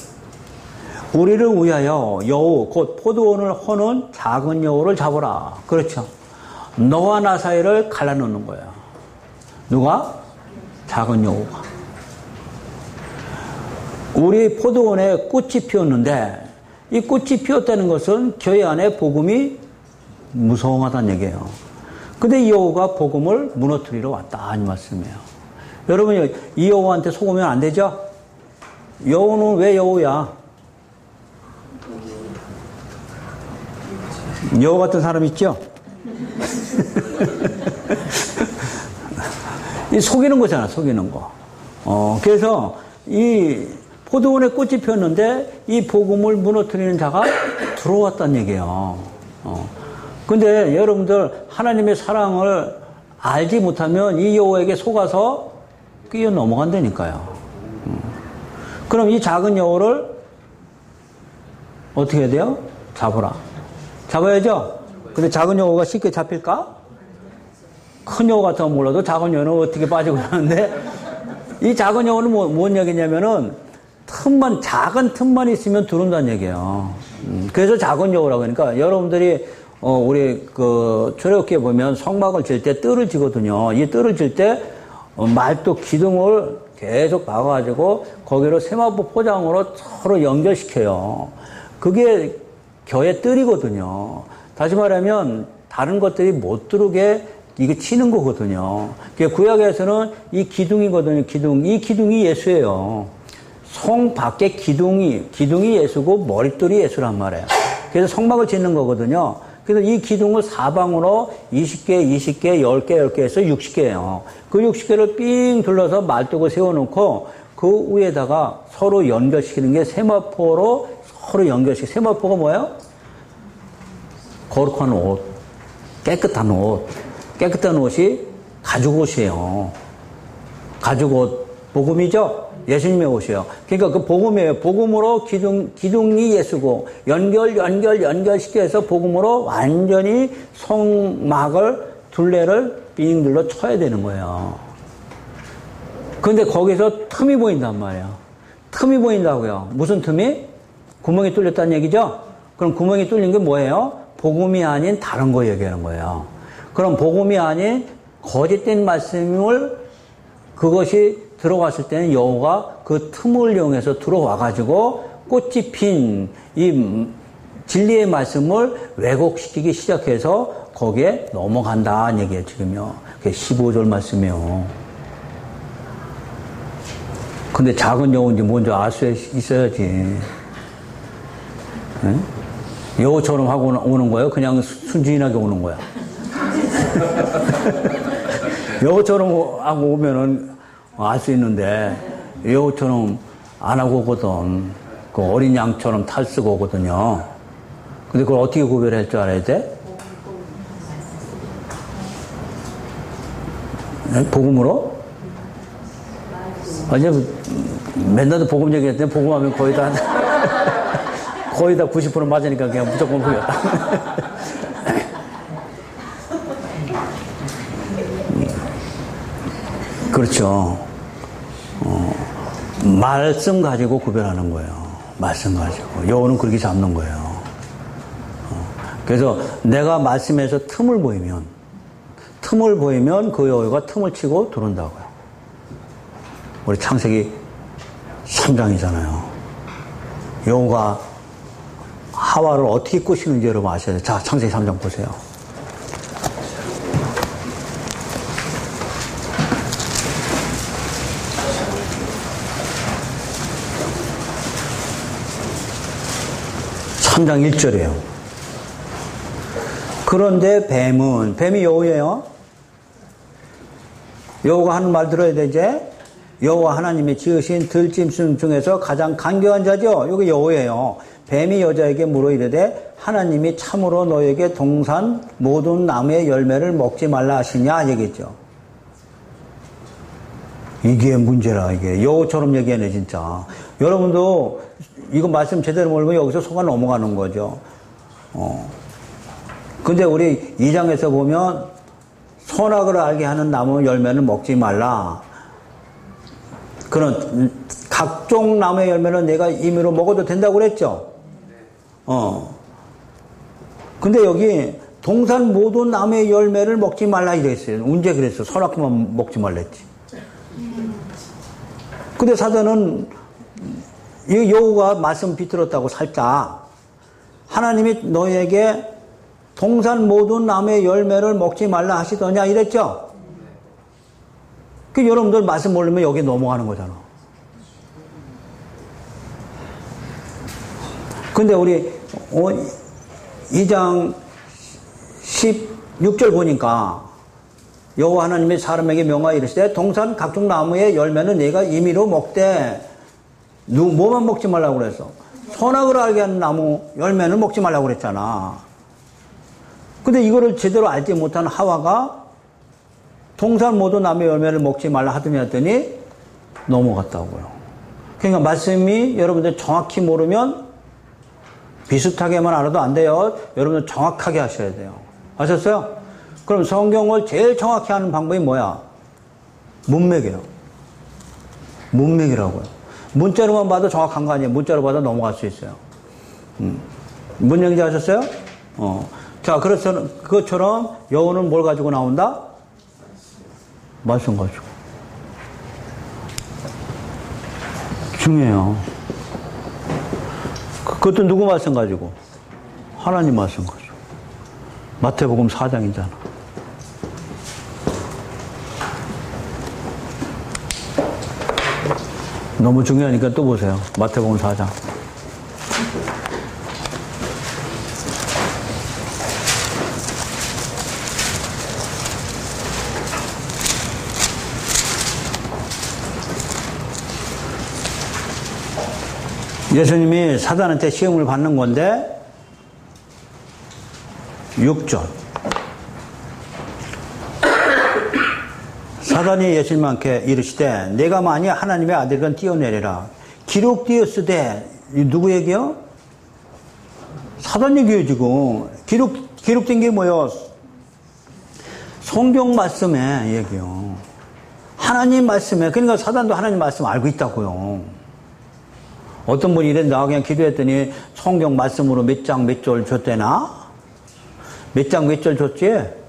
우리를 위하여 여우, 곧 포도원을 허는 작은 여우를 잡으라. 그렇죠. 너와 나 사이를 갈라놓는 거야. 누가? 작은 여우가. 우리 포도원에 꽃이 피었는데, 이 꽃이 피었다는 것은 교회 안에 복음이 무성하다는 얘기예요. 근데 이 여우가 복음을 무너뜨리러 왔다, 이 말씀이에요. 여러분, 이 여우한테 속으면 안 되죠? 여우는 왜 여우야? 여우 같은 사람 있죠? 이 속이는 거잖아, 속이는 거. 그래서 이 포도원에 꽃이 피었는데 이 복음을 무너뜨리는 자가 들어왔다는 얘기예요. 근데 여러분들 하나님의 사랑을 알지 못하면 이 여우에게 속아서 끼어 넘어간다니까요. 그럼 이 작은 여우를 어떻게 해야 돼요? 잡으라. 잡아야죠? 근데 작은 여우가 쉽게 잡힐까? 큰 여우 같으면 몰라도 작은 여우는 어떻게 빠지고 나는데 이 작은 여우는 뭔 얘기냐면은 작은 틈만 있으면 들어온다는 얘기예요. 그래서 작은 여우라고 하니까 여러분들이 우리 출애굽기에 보면 성막을 질 때 뜰을 지거든요. 이 뜰을 질 때 말뚝 기둥을 계속 박아가지고 거기로 세마포 포장으로 서로 연결시켜요. 그게 겨의 뜰이거든요. 다시 말하면 다른 것들이 못 들어오게 이게 치는 거거든요. 구약에서는 이 기둥이거든요. 이 기둥이 예수예요. 성 밖에 기둥이 예수고 머릿돌이 예수란 말이에요. 그래서 성막을 짓는 거거든요. 그래서 이 기둥을 사방으로 20개, 10개 해서 60개예요. 그 60개를 삥 둘러서 말뚝을 세워놓고 그 위에다가 서로 연결시키는 게 세마포로 서로 연결시키는. 세마포가 뭐예요? 거룩한 옷, 깨끗한 옷, 깨끗한 옷이 가죽 옷이에요. 가죽 옷, 복음이죠? 예수님의 옷이에요. 그러니까 그 복음이에요. 복음으로 기둥이 예수고, 연결시켜서 복음으로 완전히 성막을, 둘레를 빙둘러 쳐야 되는 거예요. 근데 거기서 틈이 보인단 말이에요. 틈이 보인다고요. 무슨 틈이? 구멍이 뚫렸다는 얘기죠? 그럼 구멍이 뚫린 게 뭐예요? 복음이 아닌 다른 거 얘기하는 거예요. 그럼 복음이 아닌 거짓된 말씀을 그것이 들어갔을 때는 여호가 그 틈을 이용해서 들어와가지고 꽃이 핀 이 진리의 말씀을 왜곡시키기 시작해서 거기에 넘어간다는 얘기예요, 지금요. 그게 15절 말씀이에요. 근데 작은 여호인지 뭔지 알 수 있어야지. 네? 여호처럼 하고 오는 거예요? 그냥 순진하게 오는 거야? 여호처럼 하고 오면은 알 수 있는데, 여호처럼 안 하고 오거든. 그 어린 양처럼 탈쓰고 오거든요. 근데 그걸 어떻게 구별할 줄 알아야 돼? 네? 복음으로? 아니, 맨날 복음 얘기했더니 복음하면 거의 다 90% 맞으니까 그냥 무조건 그거였다. 그렇죠. 말씀 가지고 구별하는 거예요. 말씀 가지고. 여호는 그렇게 잡는 거예요. 그래서 내가 말씀에서 틈을 보이면 그 여호가 틈을 치고 들어온다고요. 우리 창세기 3장이잖아요. 여호가 하와를 어떻게 꼬시는지 여러분 아셔야 돼요. 자, 창세기 3장 보세요. (3장 1절이에요) 그런데 뱀이 여호예요. 여호가 하는 말 들어야 되지. 여호와 하나님이 지으신 들짐승 중에서 가장 간교한 자죠. 여기 여호예요. 뱀이 여자에게 물어 이르되 하나님이 참으로 너에게 동산 모든 나무의 열매를 먹지 말라 하시냐 얘기했죠. 이게 문제라. 이게 여호처럼 얘기하네 진짜. 여러분도 이거 말씀 제대로 모르면 여기서 속아 넘어가는 거죠. 근데 우리 2장에서 보면 선악을 알게 하는 나무 열매는 먹지 말라. 그런 각종 나무의 열매는 내가 임의로 먹어도 된다고 그랬죠. 근데 여기 동산 모든 나무의 열매를 먹지 말라 이랬어요. 언제 그랬어? 선악만 먹지 말랬지. 근데 사도는 이 여호가 말씀 비틀었다고 살짝 하나님이 너에게 동산 모든 나무의 열매를 먹지 말라 하시더냐 이랬죠. 그 여러분들 말씀 모르면 여기 넘어가는 거잖아. 근데 우리 2장 16절 보니까 여호와 하나님이 사람에게 명하여 이르시되 동산 각종 나무의 열매는 네가 임의로 먹되 뭐만 먹지 말라고 그랬어? 선악을 알게 하는 나무 열매는 먹지 말라고 그랬잖아. 근데 이거를 제대로 알지 못한 하와가 동산 모든 나무의 열매를 먹지 말라 하더니 넘어갔다고요. 그러니까 말씀이 여러분들 정확히 모르면 비슷하게만 알아도 안 돼요. 여러분들 정확하게 하셔야 돼요. 아셨어요? 그럼 성경을 제일 정확히 하는 방법이 뭐야? 문맥이에요. 문맥이라고요. 문자로만 봐도 정확한 거 아니에요. 문자로 봐도 넘어갈 수 있어요. 뭔 얘기인지 아셨어요? 자, 그래서 그것처럼 여호는 뭘 가지고 나온다? 말씀 가지고. 중요해요. 그것도 누구 말씀 가지고? 하나님 말씀 가지고. 마태복음 4장이잖아. 너무 중요하니까 또 보세요. 마태복음 4장. 예수님이 사단한테 시험을 받는 건데 6절. 사단이 예수님 많게 이르시되 내가 만일 하나님의 아들이건 뛰어내리라. 기록되었으되 누구 얘기요? 사단 얘기예요 지금. 기록된 게 뭐예요? 성경 말씀에 얘기요. 하나님 말씀에. 그러니까 사단도 하나님 말씀 알고 있다고요. 어떤 분이 이랬는데 나 그냥 기도했더니 성경 말씀으로 몇 장 몇 절 줬대나? 몇 장 몇 절 줬지?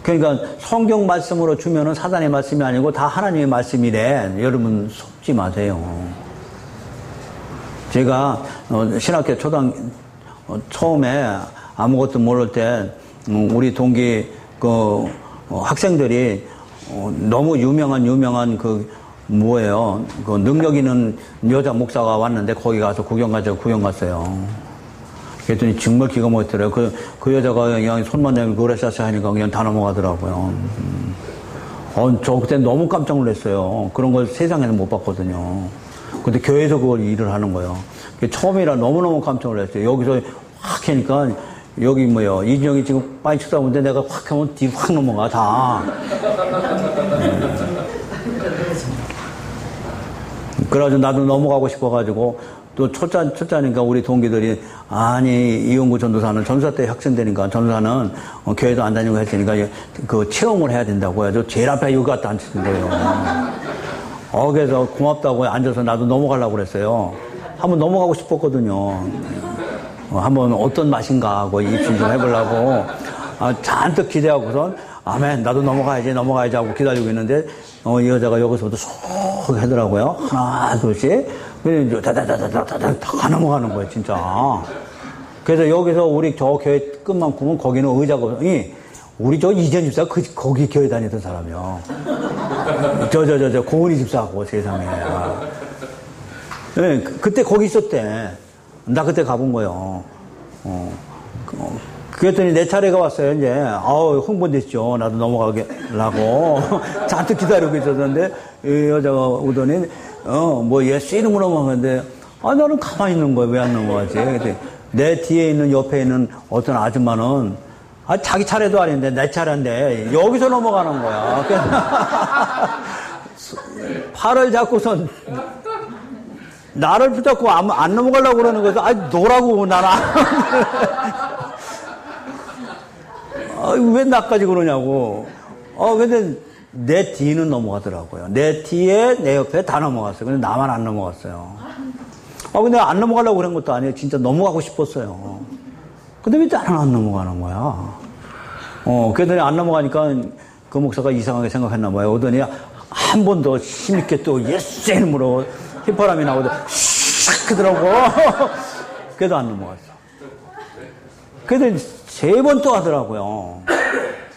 그러니까 성경 말씀으로 주면은 사단의 말씀이 아니고 다 하나님의 말씀이래. 여러분 속지 마세요. 제가 신학교 처음에 아무것도 모를 때 우리 동기 학생들이 너무 유명한 뭐예요? 능력 있는 여자 목사가 왔는데 거기 가서 구경 갔어요. 그랬더니 정말 기가 막히더라고요. 그 여자가 그냥 손만 내밀고 그래서 하니까 그냥 다 넘어가더라고요. 저 그때 너무 깜짝 놀랐어요. 그런 걸 세상에는 못 봤거든요. 근데 교회에서 그걸 일을 하는 거예요. 처음이라 너무너무 깜짝 놀랐어요. 여기서 확 하니까 여기 이준영이 지금 많이 쳐다보는데 내가 확 하면 뒤 확 넘어가 다. 그래가지고 나도 넘어가고 싶어가지고 또 초짜니까 우리 동기들이 아니 이용구 전도사는 전도사 때 학생되니까 전도사는 교회도 안 다니고 했으니까 그 체험을 해야 된다고 해서 제일 앞에 여기 갖다 앉히는 거예요. 그래서 고맙다고 앉아서 나도 넘어가려고 그랬어요. 한번 넘어가고 싶었거든요. 한번 어떤 맛인가 하고 입신 좀 해보려고 잔뜩 기대하고선 아멘 나도 넘어가야지 하고 기다리고 있는데 이 여자가 여기서부터 쏙 하더라고요. 하나 둘씩 그래서 다다다다다다 다 넘어가는 거예요 진짜. 그래서 여기서 우리 저 교회 끝만큼은 거기는 의자가 우리 저 이전 집사 거기 교회 다니던 사람이요. 저 고은희 집사하고 세상에. 네, 그때 거기 있었대. 나 그때 가본 거요. 그랬더니 내 차례가 왔어요, 이제. 흥분됐죠. 나도 넘어가려고. 잔뜩 기다리고 있었는데, 이 여자가 오더니, 얘 이름을 넘어가는데, 나는 가만히 있는 거야. 왜 안 넘어가지? 근데 내 뒤에 있는, 옆에 있는 어떤 아줌마는, 자기 차례도 아닌데, 내 차례인데, 여기서 넘어가는 거야. 팔을 잡고선, 나를 붙잡고 안 넘어가려고 그러는 거죠. 노라고, 나는. 왜 나까지 그러냐고. 근데 내 뒤는 넘어가더라고요. 내 뒤에, 내 옆에 다 넘어갔어요. 근데 나만 안 넘어갔어요. 근데 안 넘어가려고 그런 것도 아니에요. 진짜 넘어가고 싶었어요. 근데 왜 나는 안 넘어가는 거야? 그랬더니 안 넘어가니까 그 목사가 이상하게 생각했나 봐요. 오더니 한 번 더 힘있게 또 예수 이름으로 휘파람이 나오더 샥 하더라고. 그래도 안 넘어갔어. 그래도 3번 또 하더라고요.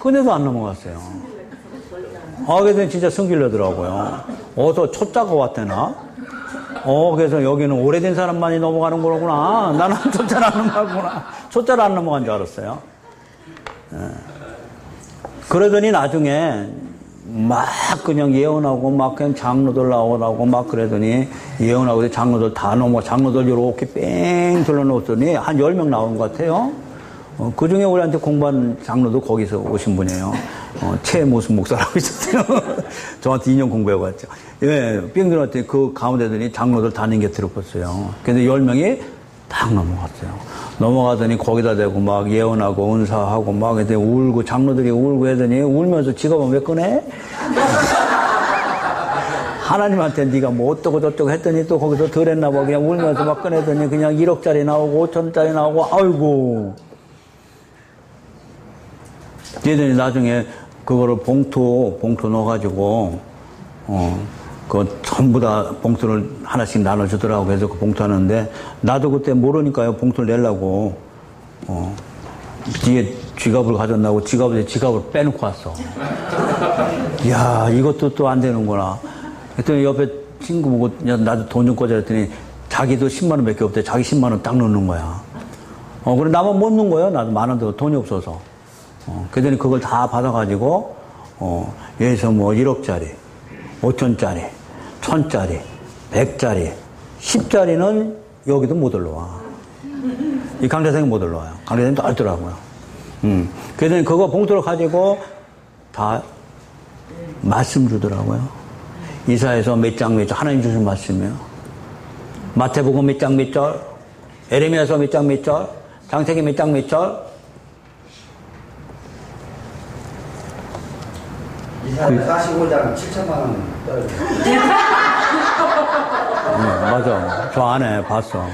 근데도 안 넘어갔어요. 그래서 진짜 승질나더라고요. 어서 초짜가 왔대나? 그래서 여기는 오래된 사람만이 넘어가는 거구나. 나는 초짜를 안 넘어가구나. 초짜를 안 넘어간 줄 알았어요. 그러더니 나중에 막 그냥 예언하고 막 그냥 장로들 나오라고 막 그러더니 예언하고 장로들 다 장로들 이렇게 뺑 둘러놓았더니 한 10명 나온 것 같아요. 그 중에 우리한테 공부한 장로도 거기서 오신 분이에요. 최무슨 목사라고 있었어요. 저한테 2년 공부해봤죠. 예, 뺑 들어왔더니 그 가운데더니 장로들 다 넘겨들었어요. 그래서 10명이 딱 넘어갔어요. 넘어가더니 거기다 대고 막 예언하고 은사하고 막 울고 장로들이 울고 하더니 울면서 지갑은 왜 꺼내? 하나님한테 네가 뭐 어쩌고 저쩌고 했더니 또 거기서 덜 했나 봐. 그냥 울면서 막 꺼내더니 그냥 1억짜리 나오고 5천원짜리 나오고 아이고. 얘들이 나중에 그거를 봉투 넣어가지고 그 전부 다 봉투를 하나씩 나눠주더라고. 그래서 그 봉투 하는데 나도 그때 모르니까요 봉투를 내려고 뒤에 지갑을 가져나고 지갑을 빼놓고 왔어. 이야 이것도 또 안 되는구나. 그랬더니 옆에 친구 보고 나도 돈 좀 꿔줘 했더니 자기도 10만원 밖에 없대. 자기 10만원 딱 넣는 거야. 그래 나만 못 넣는 거예요. 나도 많은데 돈이 없어서. 그랬더니 그걸 다 받아가지고 여기서 뭐 1억짜리 5천짜리 1000짜리 100짜리 10짜리는 여기도 못 올라와. 이 강대생이 못 올라와요. 강대생이 또 알더라고요. 그래서 그거 봉투를 가지고 다 말씀 주더라고요. 이사에서 몇 장 몇 절, 하나님 주신 말씀이요. 마태복음 몇 장 몇 절, 에레미야서 몇 장 몇 절, 창세기 몇 장 몇 절. 이사는 45장 7천만 원 떨어졌어요. 맞아. 저 안에 봤어.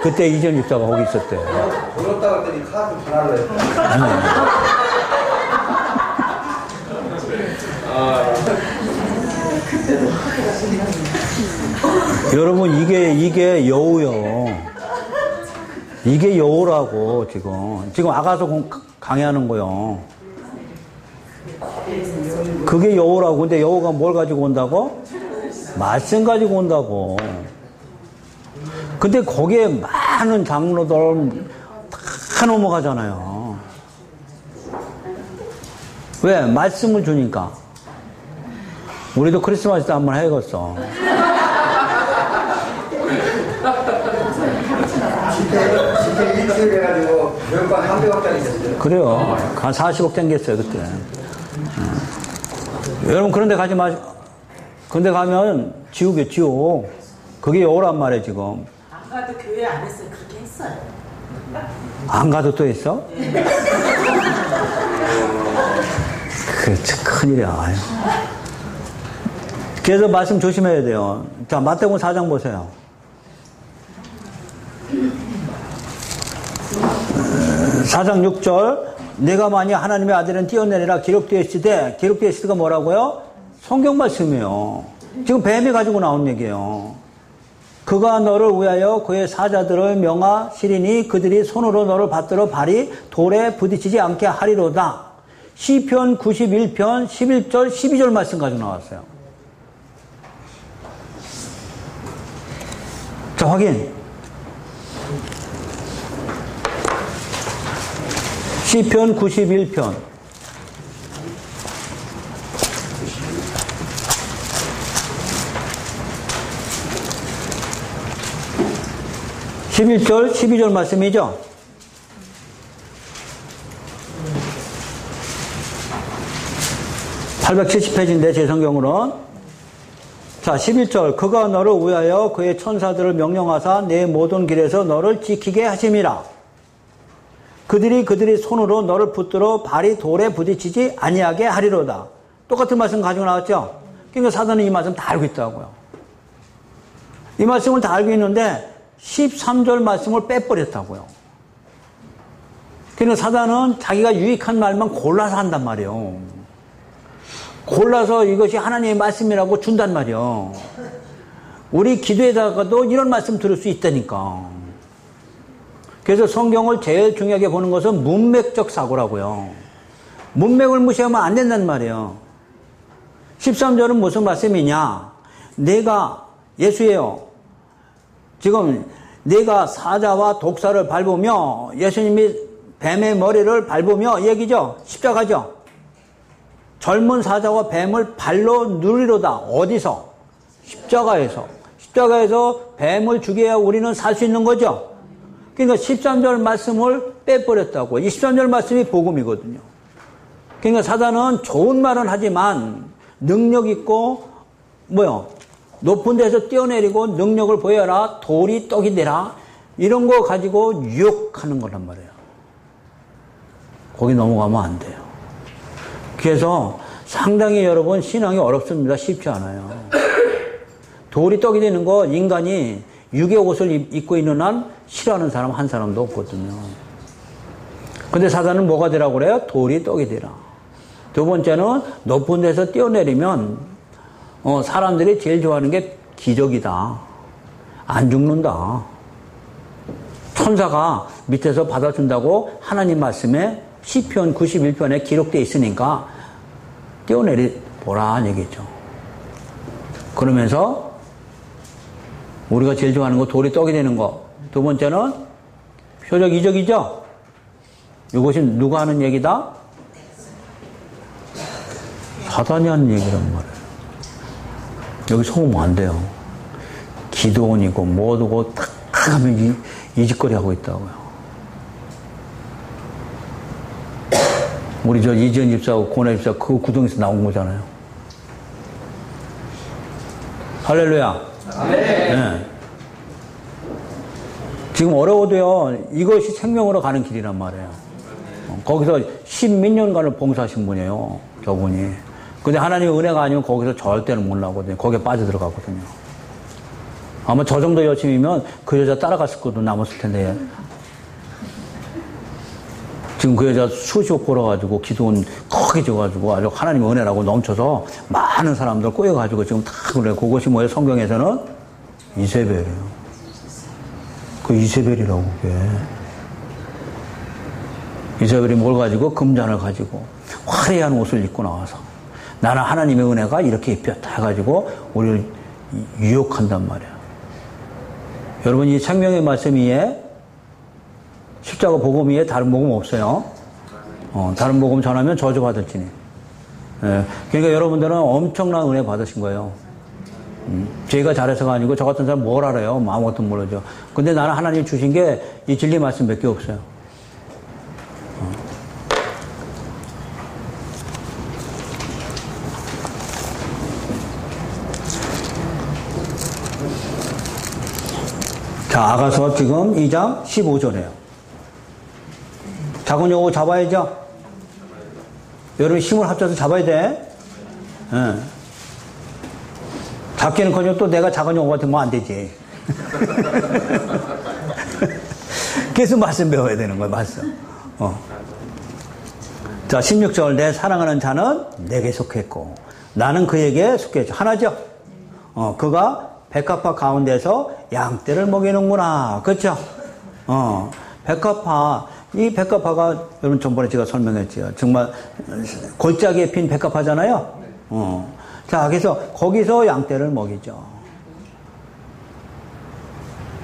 그때 이전 집사가 거기 있었대. 돌았다 갔더니 카드 전화를 했다. 여러분, 이게 여우요. 이게 여우라고, 지금 아가서 강의하는 거요. 그게 여우라고. 근데 여우가 뭘 가지고 온다고? 말씀 가지고 온다고. 근데 거기에 많은 장로들 다 넘어가잖아요. 왜? 말씀을 주니까. 우리도 크리스마스 때 한번 해야겠어. 집회 일주일 해가지고 교육관 한 100억짜리 있었어요. 그래요. 한 40억 땡겼어요, 그때. 여러분, 그런데 가지 마시고. 그런데 가면 지옥이에요, 지옥. 그게 여우란 말이에요, 지금. 안 가도 교회 안에서 그렇게 했어요. 안 가도 또 했어? 네. 그래, 참 큰일이야. 아유. 그래서 말씀 조심해야 돼요. 자, 마태복음 4장 보세요. 4장 6절. 내가 만약 하나님의 아들은 뛰어내리라 기록되어 있으가 뭐라고요? 성경 말씀이에요. 지금 뱀이 가지고 나온 얘기예요. 그가 너를 위하여 그의 사자들을 명하시리니 그들이 손으로 너를 받들어 발이 돌에 부딪히지 않게 하리로다. 시편 91편 11절 12절 말씀 가지고 나왔어요. 자, 확인. 시편 91편 11절 12절 말씀이죠. (870페이지인데) 제 성경으로는. 자, 11절. 그가 너를 위하여 그의 천사들을 명령하사 내 모든 길에서 너를 지키게 하심이라. 그들이 손으로 너를 붙들어 발이 돌에 부딪히지 아니하게 하리로다. 똑같은 말씀 가지고 나왔죠? 그러니까 사단은 이 말씀 다 알고 있다고요. 이 말씀을 다 알고 있는데 13절 말씀을 빼버렸다고요. 그러니까 사단은 자기가 유익한 말만 골라서 한단 말이에요. 골라서 이것이 하나님의 말씀이라고 준단 말이에요. 우리 기도에다가도 이런 말씀 들을 수 있다니까. 그래서 성경을 제일 중요하게 보는 것은 문맥적 사고라고요. 문맥을 무시하면 안 된단 말이에요. 13절은 무슨 말씀이냐? 예수예요. 지금 내가 사자와 독사를 밟으며 예수님이 뱀의 머리를 밟으며 얘기죠. 십자가죠. 젊은 사자와 뱀을 발로 누리로다. 어디서? 십자가에서 뱀을 죽여야 우리는 살 수 있는 거죠. 그러니까 13절 말씀을 빼버렸다고. 이 13절 말씀이 복음이거든요. 그러니까 사단은 좋은 말은 하지만 능력 있고 높은 데서 뛰어내리고 능력을 보여라. 돌이 떡이 되라. 이런 거 가지고 유혹하는 거란 말이에요. 거기 넘어가면 안 돼요. 그래서 상당히 여러분 신앙이 어렵습니다. 쉽지 않아요. 돌이 떡이 되는 거 인간이 육의 옷을 입고 있는 한 싫어하는 사람 한 사람도 없거든요. 근데 사단은 뭐가 되라고 그래요? 돌이 떡이 되라. 두 번째는 높은 데서 뛰어내리면 사람들이 제일 좋아하는 게 기적이다. 안 죽는다. 천사가 밑에서 받아준다고 하나님 말씀에 시편 91편에 기록되어 있으니까 뛰어내리 보라 얘기죠. 그러면서 우리가 제일 좋아하는 거 돌이 떡이 되는 거. 두 번째는 표적 이적이죠. 이것이 누가 하는 얘기다? 사단이 하는 얘기란 말이에요. 여기 속으면 안 돼요. 기도원이고 뭐고 딱 하면 이 짓거리 하고 있다고요. 우리 저 이지연 집사하고 고나 집사 그 구덩이에서 나온 거잖아요. 할렐루야. 네. 지금 어려워도요, 이것이 생명으로 가는 길이란 말이에요. 거기서 십몇 년간을 봉사하신 분이에요, 저분이. 근데 하나님의 은혜가 아니면 거기서 절대는 못 나거든요. 거기에 빠져들어가거든요. 아마 저 정도 열심이면 그 여자 따라갔을 것도 남았을 텐데. 지금 그 여자 수시로 벌어가지고 기도원 크게 져가지고 아주 하나님의 은혜라고 넘쳐서 많은 사람들 꼬여가지고 지금 다 그래. 그것이 뭐예요? 성경에서는 이세벨이에요. 그 이세벨이라고 그게. 이세벨이 뭘 가지고? 금잔을 가지고 화려한 옷을 입고 나와서 나는 하나님의 은혜가 이렇게 입혔다 해가지고 우리를 유혹한단 말이야. 여러분 이 생명의 말씀 위에 십자가 복음 위에 다른 복음 없어요. 다른 복음 전하면 저주받을지니. 예, 그러니까 여러분들은 엄청난 은혜 받으신 거예요. 제가 잘해서가 아니고 저 같은 사람 뭘 알아요? 아무것도 모르죠. 근데 나는 하나님 주신 게 이 진리 말씀 몇 개 없어요. 자, 아가서 지금 2장 15절이에요. 작은 요거 잡아야죠? 여러분 힘을 합쳐서 잡아야 돼. 예. 잡기는커녕 또 내가 작은 요거 같으면 안 되지. 계속 말씀 배워야 되는 거야, 말씀. 자, 16절. 내 사랑하는 자는 내게 속했고 나는 그에게 속했죠. 하나죠? 그가 백합화 가운데서 양떼를 먹이는구나. 그렇죠? 백합화. 이 백합화가 여러분 전번에 제가 설명했죠. 정말 골짜기에 핀 백합화잖아요. 자, 그래서 거기서 양떼를 먹이죠.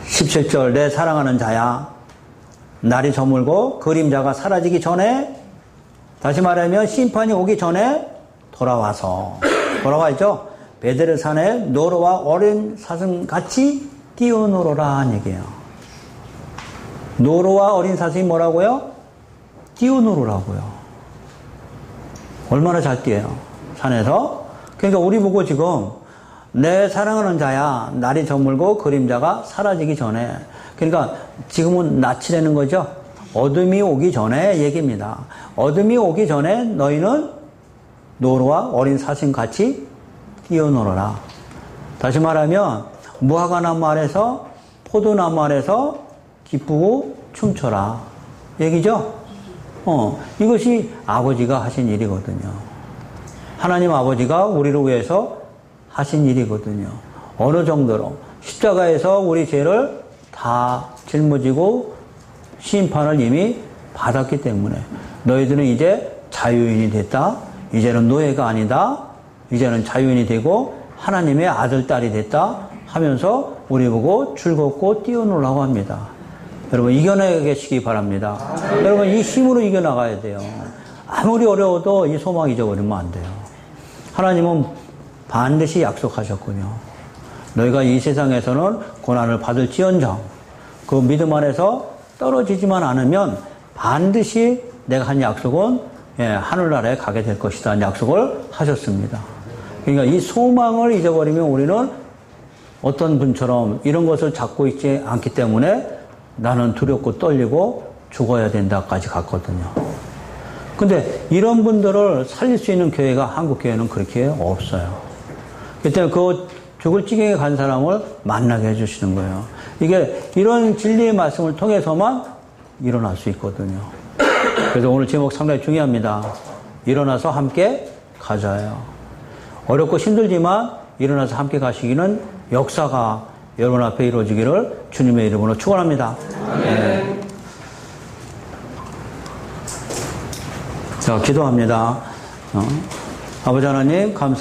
17절. 내 사랑하는 자야, 날이 저물고 그림자가 사라지기 전에, 다시 말하면 심판이 오기 전에 돌아와있죠. 베델의 산에 노루와 어린 사슴 같이 뛰어놀아라 하는 얘기예요. 노루와 어린 사슴이 뭐라고요? 뛰어놀으라고요. 얼마나 잘 뛰어요, 산에서. 그러니까 우리 보고 지금 내 사랑하는 자야, 날이 저물고 그림자가 사라지기 전에. 그러니까 지금은 낯이라는 거죠. 어둠이 오기 전에 얘기입니다. 어둠이 오기 전에 너희는 노루와 어린 사슴 같이 뛰어놀아라. 다시 말하면 무화과나무 아래서 포도나무 아래서 기쁘고 춤춰라 얘기죠. 이것이 아버지가 하신 일이거든요. 하나님 아버지가 우리를 위해서 하신 일이거든요. 어느 정도로 십자가에서 우리 죄를 다 짊어지고 심판을 이미 받았기 때문에 너희들은 이제 자유인이 됐다. 이제는 노예가 아니다. 이제는 자유인이 되고 하나님의 아들, 딸이 됐다 하면서 우리 보고 즐겁고 뛰어놀라고 합니다. 여러분 이겨내시기 바랍니다. 여러분 이 힘으로 이겨나가야 돼요. 아무리 어려워도 이 소망 잊어버리면 안 돼요. 하나님은 반드시 약속하셨군요. 너희가 이 세상에서는 고난을 받을지언정 그 믿음 안에서 떨어지지만 않으면 반드시 내가 한 약속은 하늘나라에 가게 될 것이다 약속을 하셨습니다. 그러니까 이 소망을 잊어버리면 우리는 어떤 분처럼 이런 것을 잡고 있지 않기 때문에 나는 두렵고 떨리고 죽어야 된다까지 갔거든요. 근데 이런 분들을 살릴 수 있는 교회가 한국 교회는 그렇게 없어요. 그때 그 죽을 지경에 간 사람을 만나게 해주시는 거예요. 이게 이런 진리의 말씀을 통해서만 일어날 수 있거든요. 그래서 오늘 제목 상당히 중요합니다. 일어나서 함께 가자요. 어렵고 힘들지만 일어나서 함께 가시기는 역사가 여러분 앞에 이루어지기를 주님의 이름으로 축원합니다. 네. 자, 기도합니다. 아버지 하나님 감사.